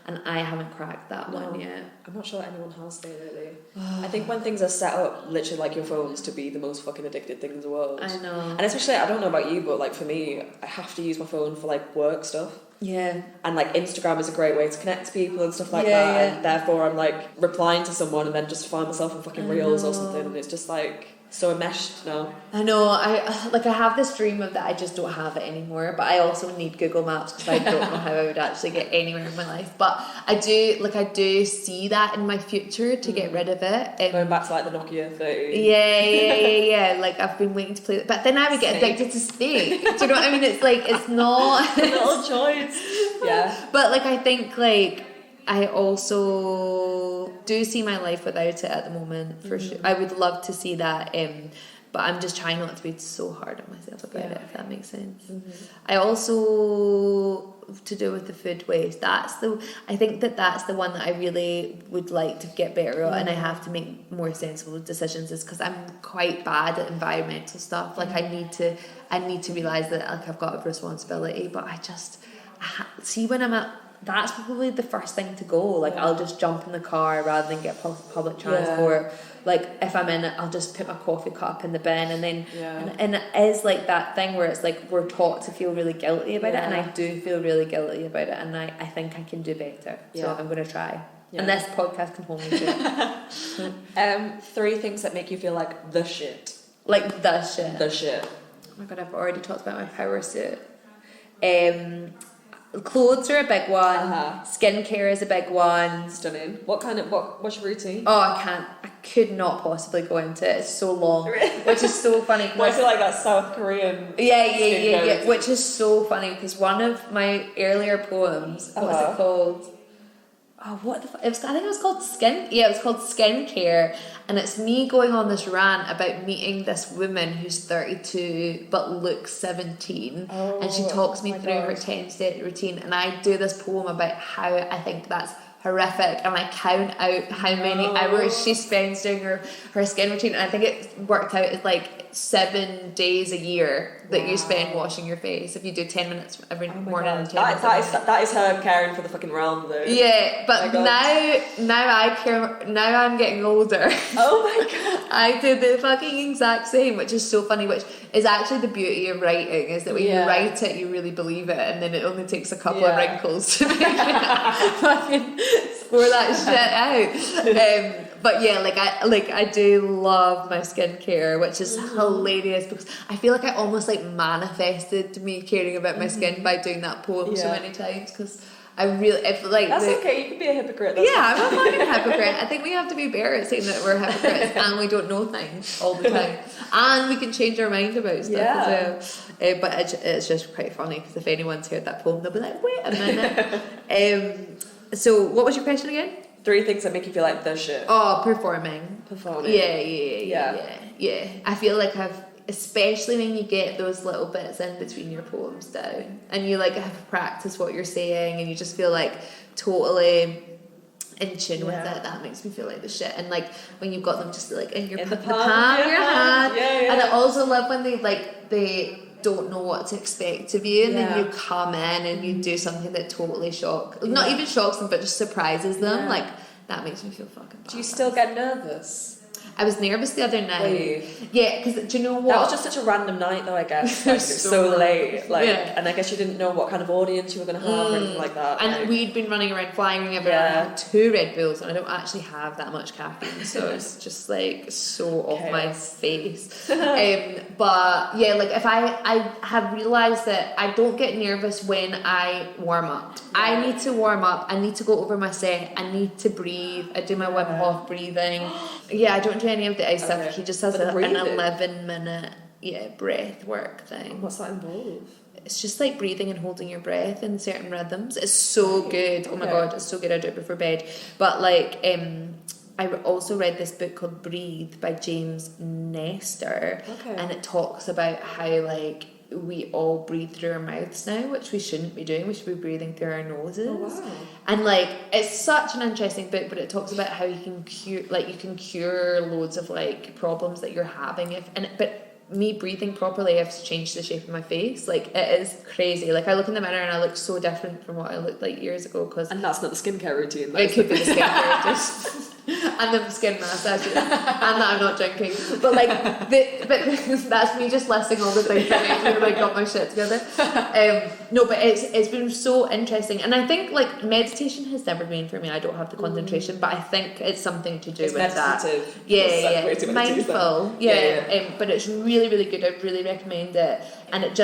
And I haven't cracked that one yet. I'm not sure anyone has though, really. I think when things are set up literally like your phones to be the most fucking addicted thing in the world, I know. And especially, I don't know about you, but like for me, I have to use my phone for like work stuff. And like Instagram is a great way to connect to people and stuff like that, and therefore I'm like replying to someone and then just find myself in fucking reels or something, and it's just like so enmeshed now. I know. I have this dream of that. I just don't have it anymore. But I also need Google Maps because I don't know how I would actually get anywhere in my life. But I do see that in my future to get rid of it. Going back to like the Nokia 30. Yeah. Like I've been waiting to play it, but then I would get addicted to Snake. Do you know what I mean? It's like it's not a little choice. Yeah. But like I think like I also do see my life without it at the moment, for sure. I would love to see that, but I'm just trying not to be so hard on myself about it, if that makes sense. I also, to do with the food waste, I think that's the one that I really would like to get better at, and I have to make more sensible decisions, is because I'm quite bad at environmental stuff. Like I need to realise that like I've got a responsibility, but see when I'm at, that's probably the first thing to go. Like I'll just jump in the car rather than get public transport. Like if I'm in it, I'll just put my coffee cup in the bin, and then and it is like that thing where it's like we're taught to feel really guilty about it, and I do feel really guilty about it, and I think I can do better. So I'm going to try. And this podcast can hold me to it. 3 things that make you feel like the shit. Like the shit. The shit. Oh my god, I've already talked about my power suit. Clothes are a big one. Skincare is a big one. Stunning. What's your routine? Oh, I could not possibly go into it. It's so long, which is so funny. I feel like that's South Korean. Yeah. Which is so funny because one of my earlier poems, what's it called? Oh, what the fuck? I think it was called Skin. Yeah, it was called Skincare, and it's me going on this rant about meeting this woman who's 32 but looks 17, and she talks me through her 10-step routine, and I do this poem about how I think that's horrific, and I count out how many hours she spends doing her skin routine, and I think it worked out as like 7 days a year that you spend washing your face if you do 10 minutes every morning. And 10 minutes that is her caring for the fucking realm though. Yeah, but now I care. Now I'm getting older. Oh my god. I do the fucking exact same, which is so funny, which is actually the beauty of writing, is that when you write it you really believe it, and then it only takes a couple of wrinkles to make you fucking score that shit out. But yeah, I do love my skincare, which is hilarious because I feel like I almost like manifested me caring about my skin by doing that poem so many times, because That's okay, you can be a hypocrite. I'm a fucking hypocrite. I think we have to be better at saying that we're hypocrites and we don't know things all the time. And we can change our mind about stuff as well. But it's just quite funny, because if anyone's heard that poem, they'll be like, wait a minute. So what was your question again? 3 things that make you feel like the shit. Oh, performing. Yeah. I feel like especially when you get those little bits in between your poems down, and you like have to practice what you're saying, and you just feel like totally in tune with it, that makes me feel like the shit. And like when you've got them just like in your the palm of your hand. And I also love when they don't know what to expect of you, and then you come in and you do something that totally not even shocks them, but just surprises them. Like, that makes me feel fucking bad. Do you still get nervous? I was nervous the other night. Yeah, because do you know what? That was just such a random night, though, I guess. Like, it was so late. And I guess you didn't know what kind of audience you were going to have or anything like that. And we'd been running around flying everywhere. I had 2 Red Bulls, and I don't actually have that much caffeine, so it's just like so off my face. But yeah, like if I have realised that I don't get nervous when I warm up. I need to warm up. I need to go over my set. I need to breathe. I do my Wim Hof breathing. I don't do any of the ice stuff. He just has an 11-minute breath work thing. What's that involve? It's just like breathing and holding your breath in certain rhythms. It's so good. Oh my god, it's so good. I do it before bed. But like I also read this book called Breathe by James Nestor, and it talks about how like we all breathe through our mouths now, which we shouldn't be doing. We should be breathing through our noses. And like, it's such an interesting book, but it talks about how you can cure loads of like problems that you're having but me breathing properly, I have to change the shape of my face. Like, it is crazy. Like, I look in the mirror and I look so different from what I looked like years ago. And that's not the skincare routine. It could be the skincare routine. And the skin massages, and that I'm not drinking. But like, but that's me just listing all the things that make me like got my shit together. No, but it's been so interesting, and I think like meditation has never been for me. I don't have the concentration, but I think it's something to do with meditative. That. Yeah, mindful. But it's really, really good. I really recommend it, and it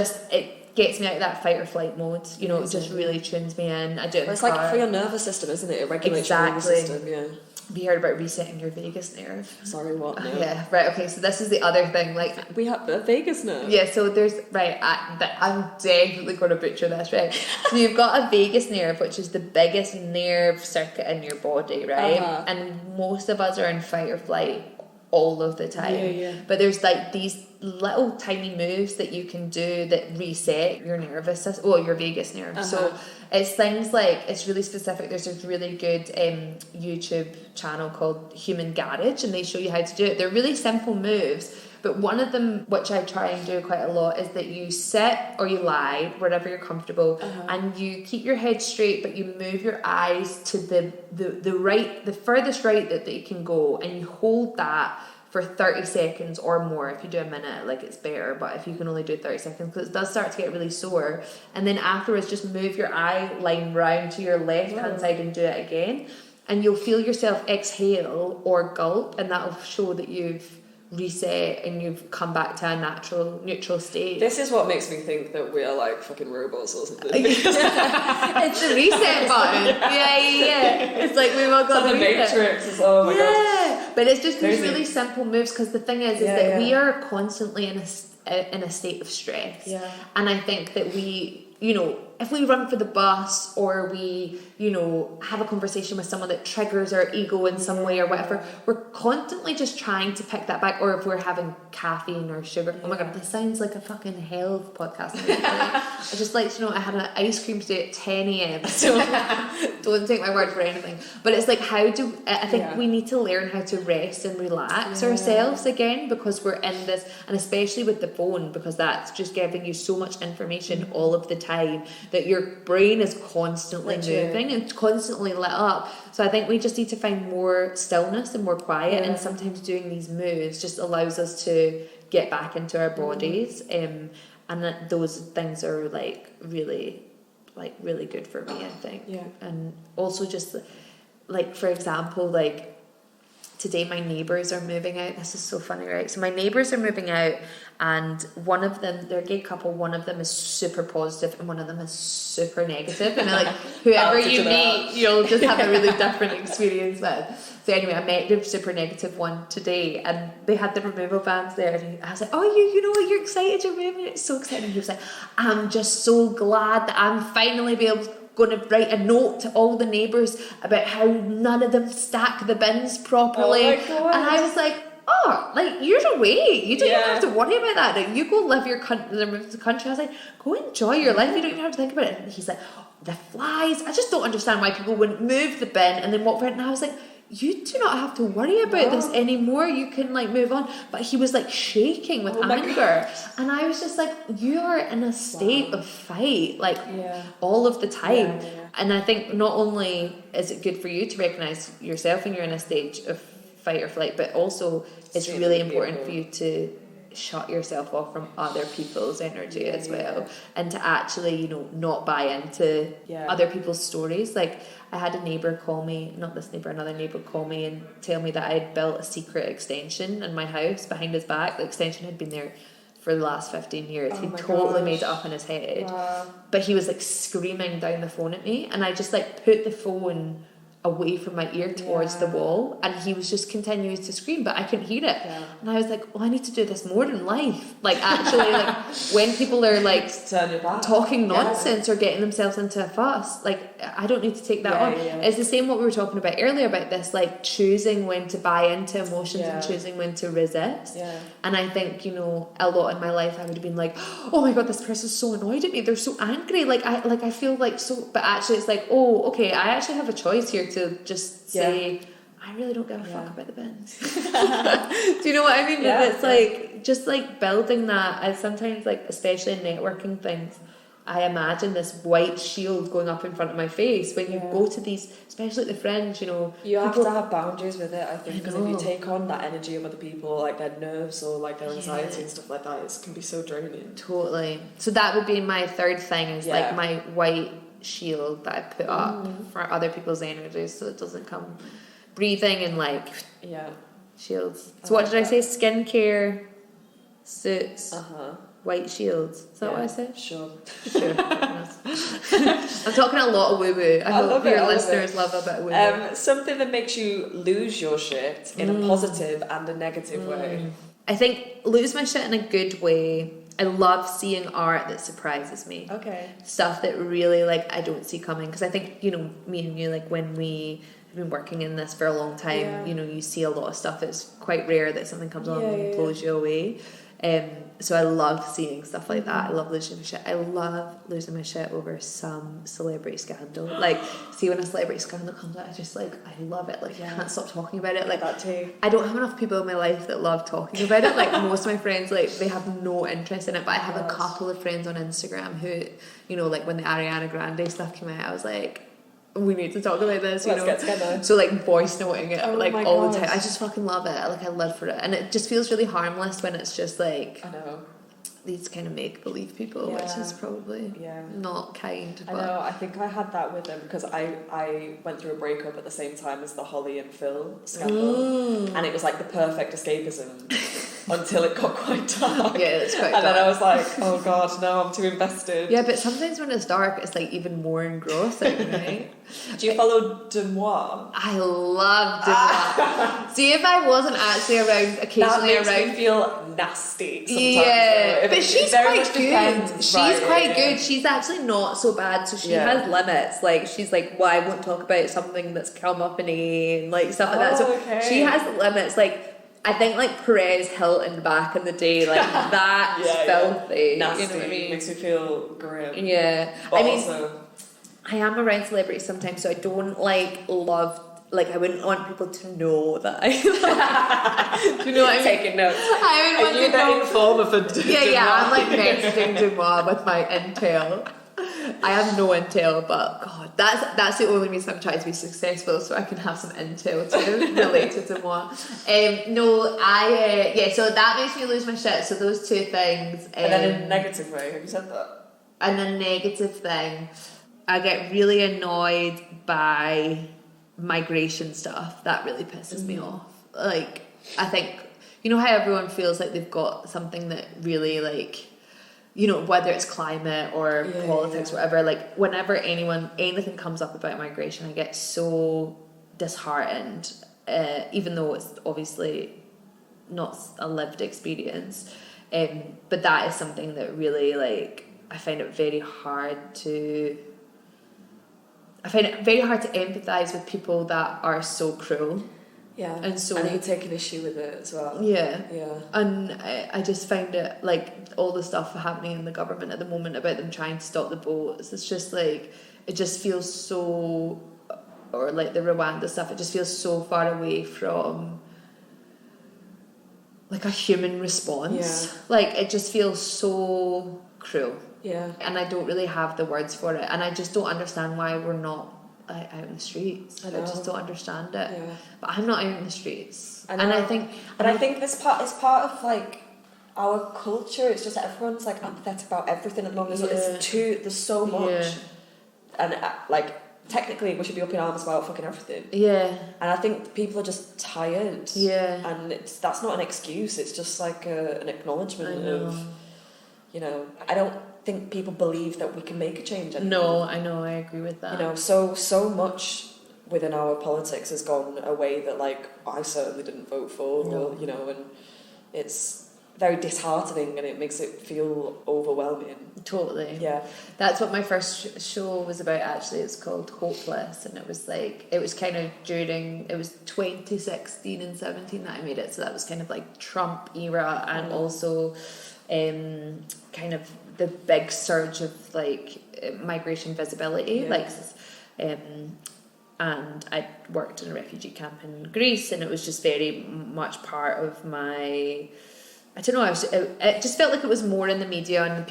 gets me out of that fight or flight mode. You know, it just really tunes me in. I do it. It's like for your nervous system, isn't it? It regulates your nervous system. Yeah. Have you heard about resetting your vagus nerve? Sorry, what? No. Yeah, right, okay, so this is the other thing, like... We have the vagus nerve? Yeah, so there's... Right, I'm definitely going to butcher this, right? So you've got a vagus nerve, which is the biggest nerve circuit in your body, right? And most of us are in fight or flight all of the time. But there's like these little tiny moves that you can do that reset your nervous system, your vagus nerve. So it's things like, it's really specific. There's a really good YouTube channel called Human Garage, and they show you how to do it. They're really simple moves, but one of them, which I try and do quite a lot, is that you sit or you lie wherever you're comfortable, and you keep your head straight, but you move your eyes to the furthest right that they can go, and you hold that for 30 seconds or more. If you do a minute, like, it's better, but if you can only do 30 seconds, because it does start to get really sore, and then afterwards just move your eye line round to your left hand side and do it again, and you'll feel yourself exhale or gulp, and that'll show that you've reset and you've come back to a neutral state. This is what makes me think that we are like fucking robots or something. It's the reset button. Yeah. It's like we've all got the Matrix. Oh my god. But it's just these really simple moves, because the thing is that we are constantly in a state of stress. And I think that we, you know, if we run for the bus or we, you know, have a conversation with someone that triggers our ego in some way or whatever, we're constantly just trying to pick that back. Or if we're having caffeine or sugar. Oh my god, this sounds like a fucking health podcast. I just like to know I had an ice cream today at 10 a.m. So don't take my word for anything. But it's like, I think we need to learn how to rest and relax ourselves again, because we're in this, and especially with the phone, because that's just giving you so much information all of the time that your brain is constantly moving and constantly lit up. So I think we just need to find more stillness and more quiet, and sometimes doing these moves just allows us to get back into our bodies, and that those things are really good for me, I think. And also just like, for example, like today my neighbours are moving out. This is so funny, right? So my neighbours are moving out, and one of them, they're a gay couple, one of them is super positive and one of them is super negative. And like, whoever you meet, you'll just have a really different experience with. So anyway, I met the super negative one today, and they had the removal vans there, and I was like, oh, you know what, you're excited, you're moving, it's so exciting. And he was like, I'm just so glad that I'm finally going to write a note to all the neighbours about how none of them stack the bins properly. Oh my God. And I was like, oh, like, you're away, you don't even have to worry about that. Like, you go live your move to the country. I was like, go enjoy your life, you don't even have to think about it. And he's like, oh, the flies, I just don't understand why people wouldn't move the bin and then walk around. And I was like, you do not have to worry about this anymore, you can like move on. But he was like shaking with anger, and I was just like, you are in a state of fight, like all of the time. And I think not only is it good for you to recognise yourself when you're in a stage of fight or flight, but also it's really important for you to shut yourself off from other people's energy as well, and to actually, you know, not buy into other people's stories. Like, I had a neighbour call me, not this neighbour, another neighbour call me and tell me that I had built a secret extension in my house behind his back. The extension had been there for the last 15 years. He totally made it up in his head. But he was like screaming down the phone at me, and I just like put the phone away from my ear towards the wall, and he was just continuing to scream, but I couldn't hear it. And I was like, oh, I need to do this more in life. Like, actually, like, when people are like talking nonsense or getting themselves into a fuss, like, I don't need to take that on. It's the same what we were talking about earlier about this, like, choosing when to buy into emotions and choosing when to resist. And I think, you know, a lot in my life I would have been like, oh my God, this person's so annoyed at me, they're so angry, I feel like so, but actually it's like, oh, okay, I actually have a choice here to just say, I really don't give a fuck about the bins. Do you know what I mean? It's like, just like building that. I sometimes, like, especially in networking things, I imagine this white shield going up in front of my face when you go to these, especially at the Fringe, you know. You have to have boundaries with it, I think, because if you take on that energy of other people, like their nerves or like their anxiety and stuff like that, it can be so draining. Totally. So that would be my third thing, is like my white shield that I put up for other people's energies, so it doesn't come breathing and like shields. So what did I say? Skincare, suits, white shields. Is that what I said? Sure. I'm talking a lot of woo-woo. I hope your listeners love a bit of woo-woo. Something that makes you lose your shit in a positive and a negative way. I think lose my shit in a good way. I love seeing art that surprises me. Stuff that really, like, I don't see coming. Because I think, you know, me and you, like, when we have been working in this for a long time, you know, you see a lot of stuff. It's quite rare that something comes along and blows you away. So I love seeing stuff like that. I love losing my shit. I love losing my shit over some celebrity scandal. Like, see, when a celebrity scandal comes out, I just, like, I love it. Like, I can't stop talking about it. Like, that too. I don't have enough people in my life that love talking about it. Like, most of my friends, like, they have no interest in it. But I have a couple of friends on Instagram who, you know, like, when the Ariana Grande stuff came out, I was like, we need to talk about this, you know. Let's get together. So, like, voice noting it, like, all the time. I just fucking love it. Like, I live for it. And it just feels really harmless when it's just, like, I know, these kind of make-believe people, which is probably not kind. But I know, I think I had that with them because I went through a breakup at the same time as the Holly and Phil scandal. And it was, like, the perfect escapism until it got quite dark. Yeah, it's quite dark. And then I was like, oh God, no, I'm too invested. Yeah, but sometimes when it's dark, it's, like, even more engrossing, right? Do you follow Demois? I love Demois. See, if I wasn't actually around, occasionally that makes around, me feel nasty sometimes. Yeah, but she's quite good. Depends. She's quite good. She's actually not so bad. So she has limits. Like, she's like, well, I won't talk about something that's come up in AA and like stuff like that. So she has limits. Like, I think like Perez Hilton back in the day, like that's filthy. Nasty. You know what I mean? Makes me feel grim. Yeah, But I mean, also, I am around celebrities sometimes, so I don't like love. Like, I wouldn't want people to know that I do you know what I mean? Taking notes. I would want you the informer for Demois? I'm like messaging Demois with my intel. I have no intel, but God, that's the only reason I'm trying to be successful, so I can have some intel to relate to Demois. So that makes me lose my shit. So those two things. And then in a negative way, have you said that? And a negative thing, I get really annoyed by migration stuff. That really pisses me off. like, I think, you know how everyone feels like they've got something that really, like, you know, whether it's climate or politics, whatever, like, whenever anything comes up about migration, I get so disheartened, even though it's obviously not a lived experience. But that is something that really, like, I find it very hard to empathise with people that are so cruel. Yeah, and you take an issue with it as well. Yeah. Yeah. And I just find it, like, all the stuff happening in the government at the moment about them trying to stop the boats, it's just like, it just feels so, or like the Rwanda stuff, it just feels so far away from, like, a human response. Yeah. Like, it just feels so cruel. Yeah. And I don't really have the words for it. And I just don't understand why we're not out in the streets. I just don't understand it. Yeah. But I'm not out in the streets. I think this part is part of, like, our culture. It's just everyone's, like, apathetic about everything at the moment. There's so much. And, like, technically we should be up in arms about fucking everything. Yeah. And I think people are just tired. Yeah. And that's not an excuse. It's just, like, an acknowledgement of, you know, I don't think people believe that we can make a change anymore. No, I know, I agree with that. You know, so much within our politics has gone a way that, like, I certainly didn't vote for, or, you know, and it's very disheartening and it makes it feel overwhelming. Totally. Yeah. That's what my first show was about, actually. It's called Hopeless, and it was like, it was kind of during, it was 2016 and 17 that I made it, so that was kind of like Trump era, and also kind of the big surge of, like, migration visibility, like, and I worked in a refugee camp in Greece, and it was just very much part of my, I don't know, it just felt like it was more in the media, and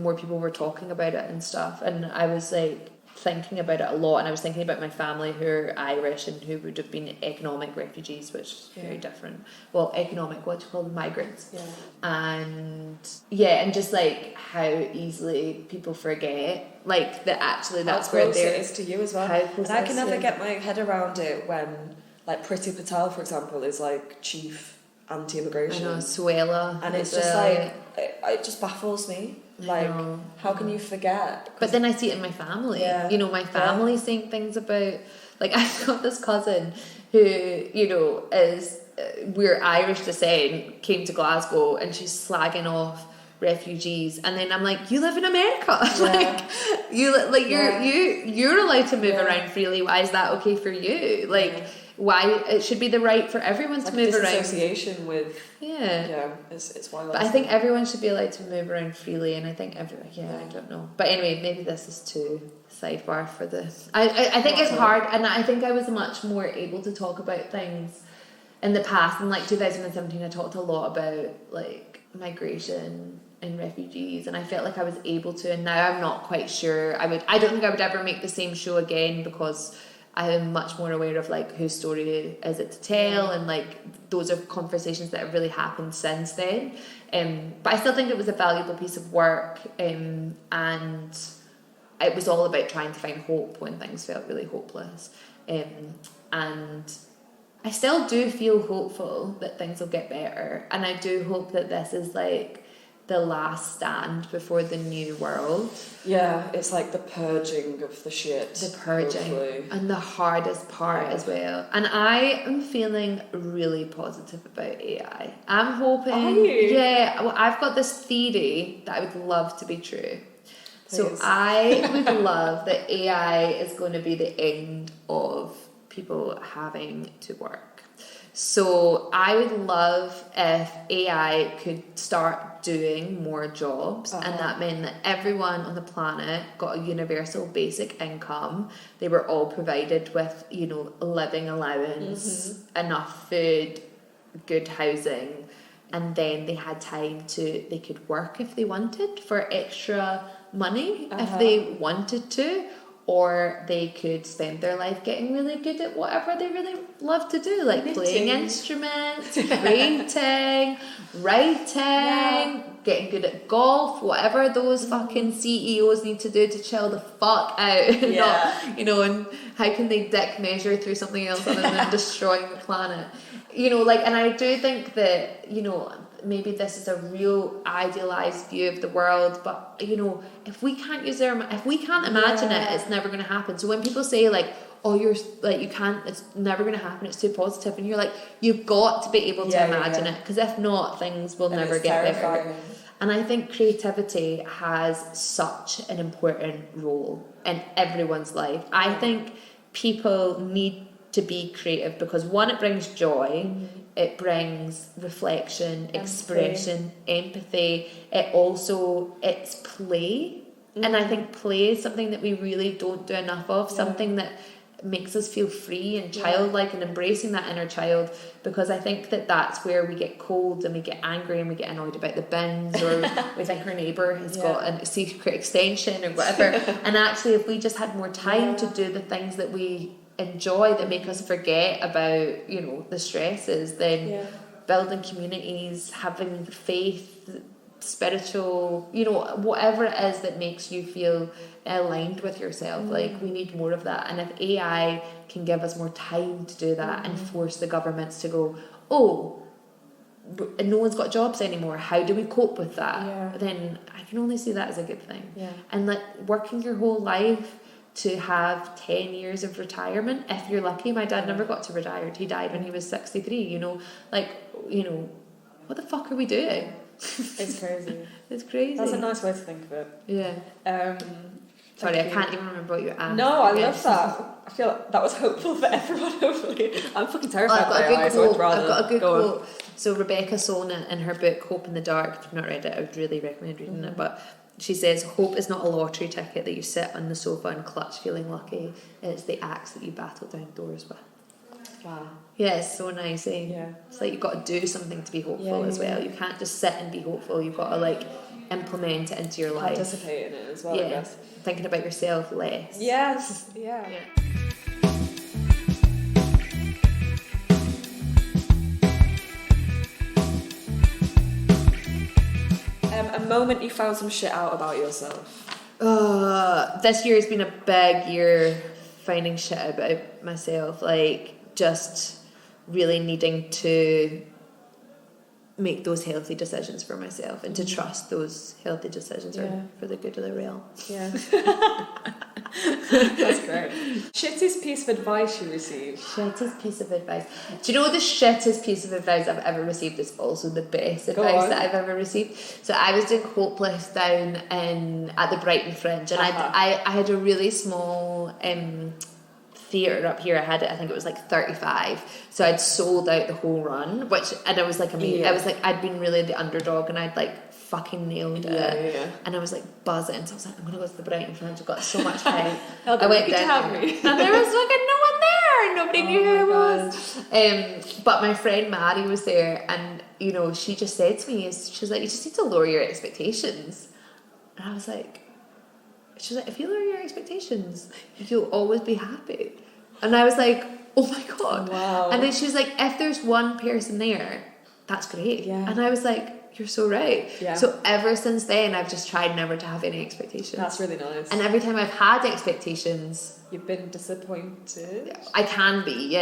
more people were talking about it and stuff, and I was, like, thinking about it a lot, and I was thinking about my family who are Irish and who would have been economic refugees, which is very different. Well, economic, what do you call them? Migrants. Yeah. And just, like, how easily people forget, like, that actually that's where it is to you as well. And I can never get my head around it when, like, Priti Patel, for example, is, like, chief anti-immigration. I know, Suella. And it's just, like, it just baffles me. Like, how can you forget? But then I see it in my family. Yeah. You know, my family saying things about, like, I've got this cousin who, you know, is, we're Irish descent, came to Glasgow, and she's slagging off refugees, and then I'm like, you live in America. Like, you're allowed to move around freely. Why is that okay for you? Like, why it should be the right for everyone to move around. Association with it's wild. But I think everyone should be allowed to move around freely, and I think I don't know. But anyway, maybe this is too sidebar for this. I think it's hard, and I think I was much more able to talk about things in the past. In, like, 2017, I talked a lot about, like, migration and refugees, and I felt like I was able to, and now I'm not quite sure. I don't think I would ever make the same show again, because I am much more aware of, like, whose story is it to tell, and, like, those are conversations that have really happened since then. But I still think it was a valuable piece of work, and it was all about trying to find hope when things felt really hopeless. And I still do feel hopeful that things will get better, and I do hope that this is, like, the last stand before the new world. Yeah, it's like the purging of the shit. The purging. Hopefully. And the hardest part as well. And I am feeling really positive about AI. I'm hoping... Are you? Yeah, well, I've got this theory that I would love to be true. Please. So I would love that AI is going to be the end of people having to work. So I would love if AI could start doing more jobs, and that meant that everyone on the planet got a universal basic income. They were all provided with, you know, a living allowance, enough food, good housing, and then they had time they could work if they wanted for extra money if they wanted to. Or they could spend their life getting really good at whatever they really love to do, like playing instruments, painting, writing, getting good at golf, whatever those fucking CEOs need to do to chill the fuck out. Not, you know, and how can they dick measure through something else other than destroying the planet? You know, like, and I do think that, you know, maybe this is a real idealized view of the world, but, you know, if we can't imagine it, it's never going to happen. So when people say, like, oh, you're, like, you can't, it's never going to happen, it's too positive, and you're like, you've got to be able to imagine it, because if not, things will never get better. And I think creativity has such an important role in everyone's life. I think people need to be creative because, one, it brings joy, it brings reflection, expression, empathy. It's play, and I think play is something that we really don't do enough of. Something that makes us feel free and childlike, and embracing that inner child, because I think that that's where we get cold and we get angry and we get annoyed about the bins, or we think our neighbour has got a secret extension or whatever. And actually, if we just had more time to do the things that we enjoy, that make us forget about, you know, the stresses, then building communities, having faith, spiritual, you know, whatever it is that makes you feel aligned with yourself, like, we need more of that. And if AI can give us more time to do that and force the governments to go, oh, no one's got jobs anymore, how do we cope with that, then I can only see that as a good thing. And like, working your whole life to have 10 years of retirement, if you're lucky. My dad never got to retire, he died when he was 63, you know, like, you know, what the fuck are we doing? It's crazy. It's crazy. That's a nice way to think of it. Sorry, I can't even remember what you asked. No, I love that. I feel like that was hopeful for everyone, hopefully. I'm fucking terrified I've got a good go quote. So Rebecca Solnit, in her book Hope in the Dark, if you've not read it, I would really recommend reading it, but she says, hope is not a lottery ticket that you sit on the sofa and clutch feeling lucky. It's the axe that you battle down doors with. Wow. Yeah, it's so nice, eh? Yeah. It's like you've got to do something to be hopeful as well. You can't just sit and be hopeful. You've got to, like, implement it into your life. Participate in it as well, I guess. Thinking about yourself less. Yes. Yeah. A moment you found some shit out about yourself. This year has been a big year finding shit about myself, like, just really needing to make those healthy decisions for myself and to trust those healthy decisions are for the good of the realm. Yeah. That's great. Shittest piece of advice you received? Shittest piece of advice. Do you know the shittest piece of advice I've ever received is also the best advice that I've ever received? So I was doing Hopeless down at the Brighton Fringe, and I had a really small theatre up here. I think it was like 35, so I'd sold out the whole run, and I was like amazing. I was like, I'd been really the underdog, and I'd like fucking nailed it. And I was like buzzing, so I was like, I'm gonna go to the Brighton Fringe. I've got so much time. I went down there, and there was like no one there. Nobody knew who I was. But my friend Maddie was there, and you know, she just said to me, she was like, you just need to lower your expectations. And I was like, she's like, if you lower your expectations, you'll always be happy. And I was like, oh my god. Wow. And then she was like, if there's one person there, that's great. And I was like, you're so right. So ever since then, I've just tried never to have any expectations. That's really nice. And every time I've had expectations, you've been disappointed. I can be,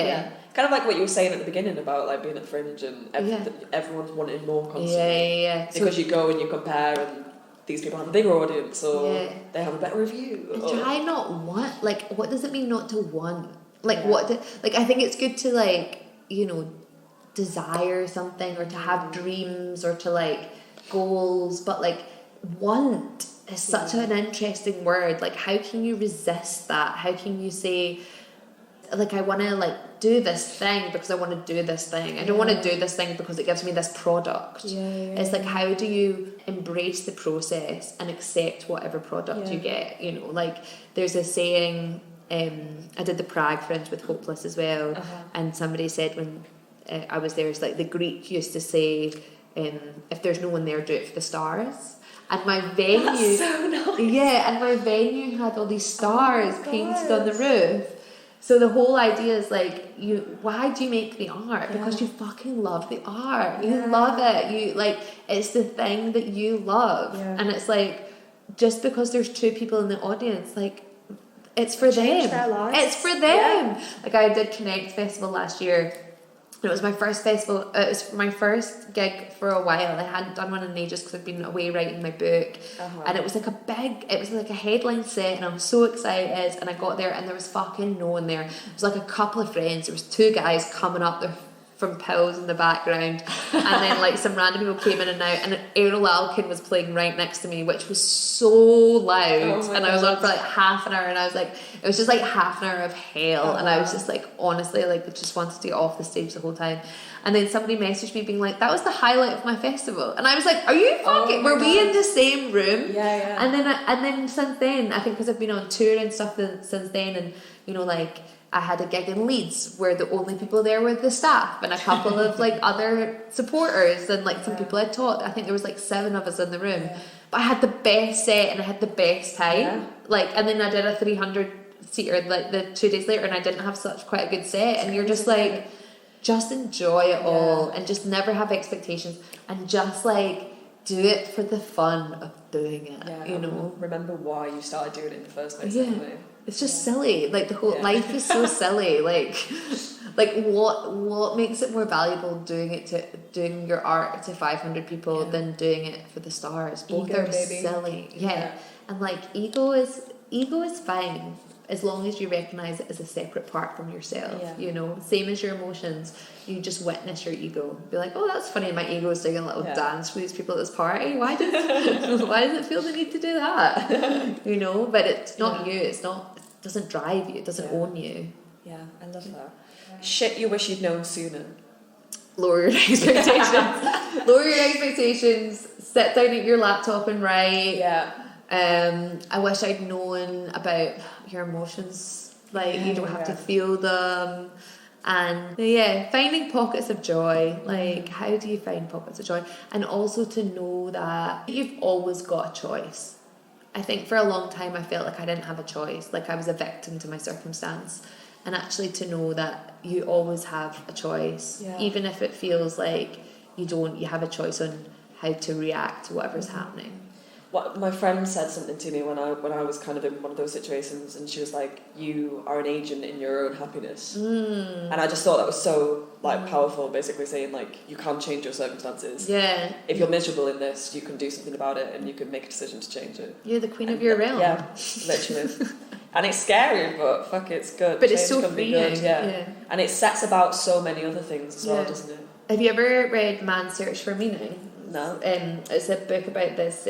kind of like what you were saying at the beginning about like being at the Fringe and everyone's wanting more constantly. Because you go and you compare, and these people have a bigger audience, or they have a better review. Try not want, like, what does it mean not to want? Like, I think it's good to, like, you know, desire something, or to have dreams, or to, like, goals, but, like, want is such an interesting word. Like, how can you resist that? How can you say, like, I want to, like, do this thing because I want to do this thing. I don't want to do this thing because it gives me this product. It's like, how do you embrace the process and accept whatever product you get? You know, like, there's a saying, I did the Prague Fringe with Hopeless as well, and somebody said when I was there, it's like the Greek used to say, if there's no one there, do it for the stars. And my venue, that's so nice. and my venue had all these stars painted on the roof. So the whole idea is like, why do you make the art? Because you fucking love the art. You love it. You like, it's the thing that you love. And it's like, just because there's 2 people in the audience, like, it's for them. It's for them. Like, I did Connect Festival last year. It was my first festival. It was my first gig for a while. I hadn't done one in ages because I'd been away writing my book, and it was like a headline set, and I was so excited. And I got there, and there was fucking no one there. It was like a couple of friends. There was 2 guys coming up there from pills in the background, and then like some random people came in and out, and Errol Alkin was playing right next to me, which was so loud, and I was on for like half an hour, and I was like, it was just like half an hour of hell, and I was just like, honestly, like, I just wanted to get off the stage the whole time. And then somebody messaged me being like, that was the highlight of my festival, and I was like, are you fucking, were we in the same room? And then since then, I think because I've been on tour and stuff since then, and you know, like, I had a gig in Leeds where the only people there were the staff and a couple of like other supporters and like some people I taught. I think there was like 7 of us in the room. But I had the best set and I had the best time. Like, and then I did a 300-seater like the 2 days later, and I didn't have quite a good set. And you're just like, just enjoy it all and just never have expectations and just like do it for the fun of doing it. You know, remember why you started doing it in the first place. It's just silly. Like, the whole life is so silly. Like what makes it more valuable doing your art to 500 people than doing it for the stars? Both ego, are baby. Silly. And like ego is fine as long as you recognize it as a separate part from yourself. You know, same as your emotions. You just witness your ego. Be like, oh, that's funny. My ego is doing a little dance with these people at this party. Why does it feel the need to do that? You know, but it's not you. It's not. It doesn't drive you. It doesn't own you. Yeah, I love that. Shit you wish you'd known sooner. Lower your expectations. Lower your expectations. Sit down at your laptop and write. I wish I'd known about your emotions. Like, you don't have to feel them. And finding pockets of joy. Like, how do you find pockets of joy? And also to know that you've always got a choice. I think for a long time I felt like I didn't have a choice, like I was a victim to my circumstance. And actually to know that you always have a choice, even if it feels like you have a choice on how to react to whatever's happening. What my friend said something to me when I was kind of in one of those situations, and she was like, you are an agent in your own happiness. And I just thought that was so like powerful, basically saying like, you can't change your circumstances. If you're miserable in this, you can do something about it and you can make a decision to change it. You're the queen of your realm. Literally. And it's scary, but fuck, it's good. But Change it's so can be freeing. good, And it sets about so many other things as well, doesn't it? Have you ever read Man's Search for Meaning? No. It's a book about this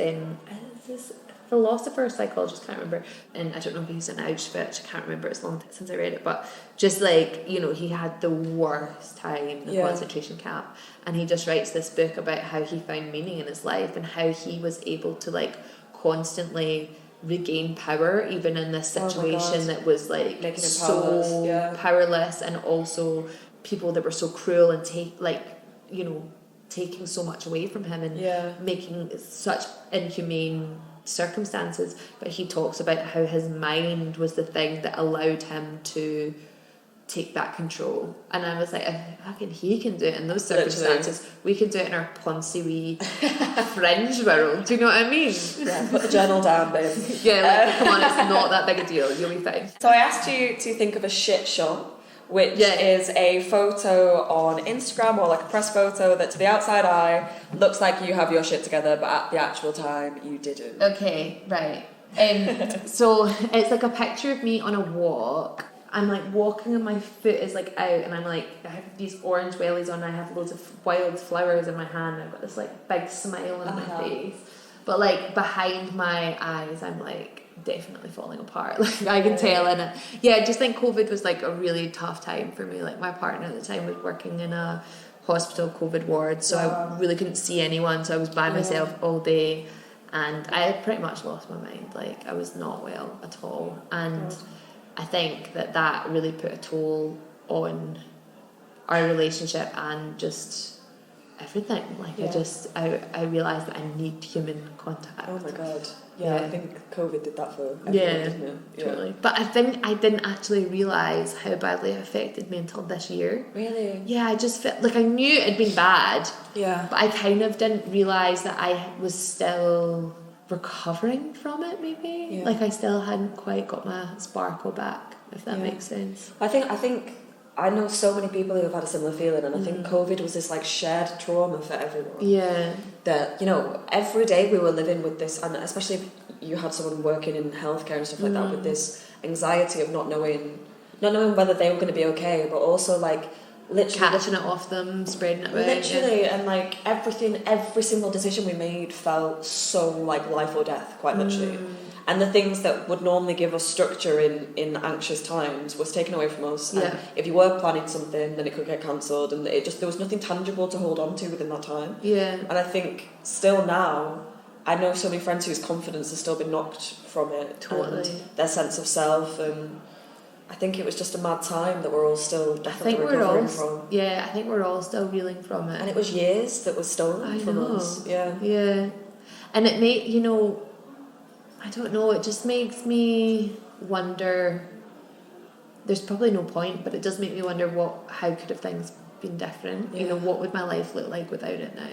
philosopher, psychologist, can't remember, and I don't know if he's in Auschwitz, I can't remember, it's long since I read it, but just like, you know, he had the worst time in the concentration camp, and he just writes this book about how he found meaning in his life and how he was able to like constantly regain power even in this situation that was like so powerless, and also people that were so cruel and taking so much away from him and making such inhumane circumstances. But he talks about how his mind was the thing that allowed him to take that control. And I was like, fucking he can do it in those circumstances. We can do it in our poncy wee fringe world. Do you know what I mean? Yeah, put the journal down, babe. Come on, it's not that big a deal. You'll be fine. So I asked you to think of a shit shot, which is a photo on Instagram or like a press photo that to the outside eye looks like you have your shit together, but at the actual time you didn't. Okay, right. So it's like a picture of me on a walk. I'm like walking and my foot is like out, and I'm like, I have these orange wellies on, I have loads of wild flowers in my hand, I've got this like big smile on my face, but like behind my eyes I'm like definitely falling apart. Like I can tell. And I just think COVID was like a really tough time for me. Like my partner at the time was working in a hospital COVID ward, so I really couldn't see anyone, so I was by myself all day, and I had pretty much lost my mind. Like I was not well at all, and I think that really put a toll on our relationship and just everything. Like I realised that I need human contact. Oh my god. Yeah, I think COVID did that for everyone, didn't it? Yeah, totally. But I think I didn't actually realise how badly it affected me until this year. Really? Yeah, I just felt like I knew it had been bad. Yeah. But I kind of didn't realise that I was still recovering from it, maybe. Yeah. Like I still hadn't quite got my sparkle back, if that makes sense. I think I know so many people who have had a similar feeling, and I think COVID was this like shared trauma for everyone. Yeah. That, you know, every day we were living with this, and especially if you had someone working in healthcare and stuff like that, with this anxiety of not knowing whether they were going to be okay, but also like literally catching it off them, spreading it out. Literally, and like every single decision we made felt so like life or death, quite literally. And the things that would normally give us structure in anxious times was taken away from us. And if you were planning something, then it could get cancelled, and there was nothing tangible to hold on to within that time. Yeah. And I think still now, I know so many friends whose confidence has still been knocked from it. Totally. And their sense of self, and I think it was just a mad time that we're all still definitely recovering from. Yeah, I think we're all still reeling from it. And it was years that was stolen from us. Yeah. Yeah. And it made, you know, I don't know, it just makes me wonder, there's probably no point, but it does make me wonder how could have things been different? You know, what would my life look like without it now?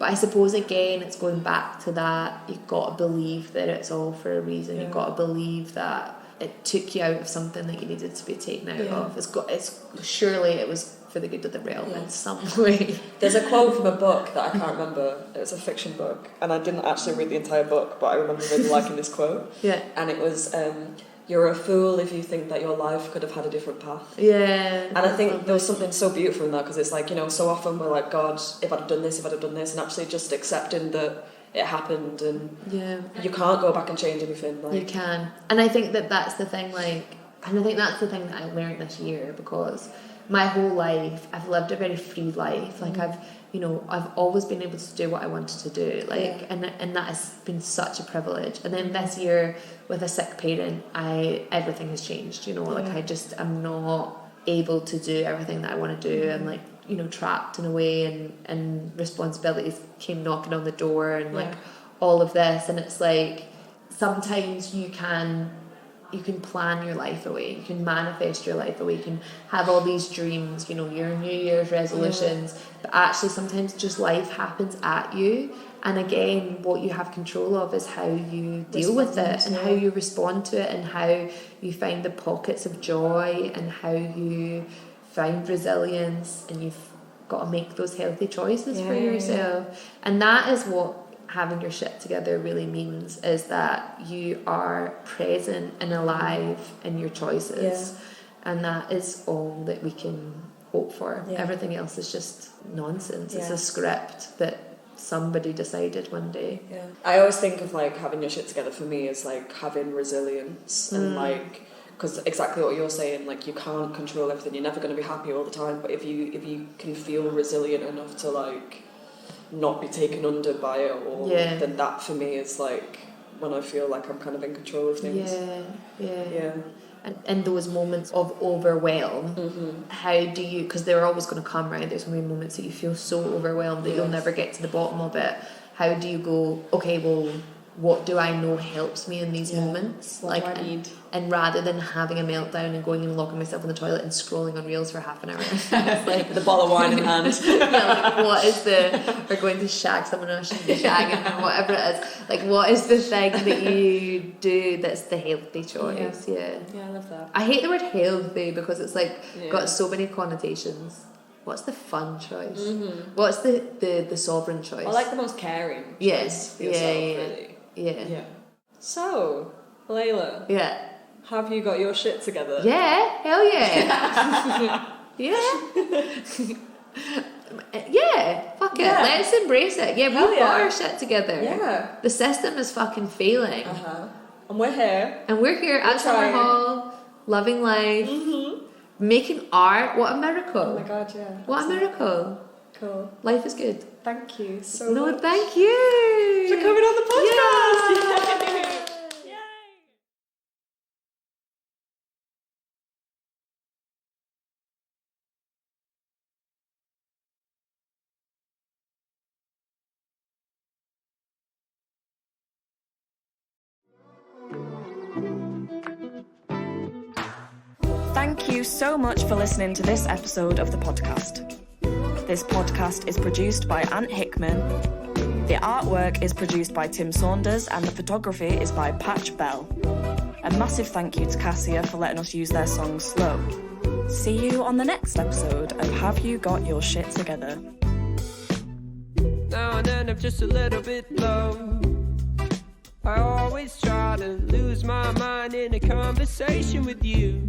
But I suppose again, it's going back to that, you've got to believe that it's all for a reason. You've got to believe that it took you out of something that you needed to be taken out of. Surely it was for the good of the realm in some way. There's a quote from a book that I can't remember. It's a fiction book, and I didn't actually read the entire book, but I remember really liking this quote. Yeah. And it was, "You're a fool if you think that your life could have had a different path." Yeah. And I think there was something so beautiful in that, because it's like, you know, so often we're like, God, if I'd have done this, and actually just accepting that it happened, and you can't go back and change anything. Like, you can. And I think that's the thing, like, and I think that's the thing that I learned this year, because my whole life I've lived a very free life. Like I've always been able to do what I wanted to do, like, and that has been such a privilege. And then this year with a sick parent, everything has changed, you know, like I'm not able to do everything that I want to do. I'm like, you know, trapped in a way, and responsibilities came knocking on the door, and like all of this. And it's like sometimes you can plan your life away, you can manifest your life away, you can have all these dreams, you know, your New Year's resolutions, but actually sometimes just life happens at you. And again, what you have control of is how you deal with it, and how you respond to it, and how you find the pockets of joy, and how you find resilience, and you've got to make those healthy choices for yourself. And that is what having your shit together really means, is that you are present and alive in your choices, and that is all that we can hope for. Everything else is just nonsense. It's a script that somebody decided one day. I always think of like having your shit together for me is like having resilience, and like, because exactly what you're saying, like you can't control everything, you're never going to be happy all the time, but if you can feel resilient enough to like not be taken under by it, or then that for me is like when I feel like I'm kind of in control of things. And those moments of overwhelm, how do you, because they're always going to come, right? There's going to be moments that you feel so overwhelmed that you'll never get to the bottom of it. How do you go, okay, well, what do I know helps me in these moments? What do I need? And rather than having a meltdown and going and locking myself in the toilet and scrolling on reels for half an hour, like with a bottle of wine in hand. Or going to shag someone else and shagging, or whatever it is. Like, what is the thing that you do that's the healthy choice? Yeah, I love that. I hate the word healthy because it's like got so many connotations. What's the fun choice? What's the sovereign choice? I like the most caring choice for yourself, really. Yeah. So, Leyla. Yeah. Have you got your shit together? Yeah, hell yeah. Yeah, fuck it. Let's embrace it. Yeah, we've got our shit together. Yeah. The system is fucking failing. And we're here. At Summer Hall, loving life, making art. What a miracle. Oh my god, yeah. What a miracle. Cool. Life is good. Thank you so much. No, thank you. For coming on the podcast. Yeah. Thank you so much for listening to this episode of the podcast. This podcast is produced by Ant Hickman. The artwork is produced by Tim Saunders and the photography is by Patch Bell. A massive thank you to Cassia for letting us use their song Slow. See you on the next episode of Have You Got Your Shit Together? Now and then I'm just a little bit low. I always try to lose my mind in a conversation with you.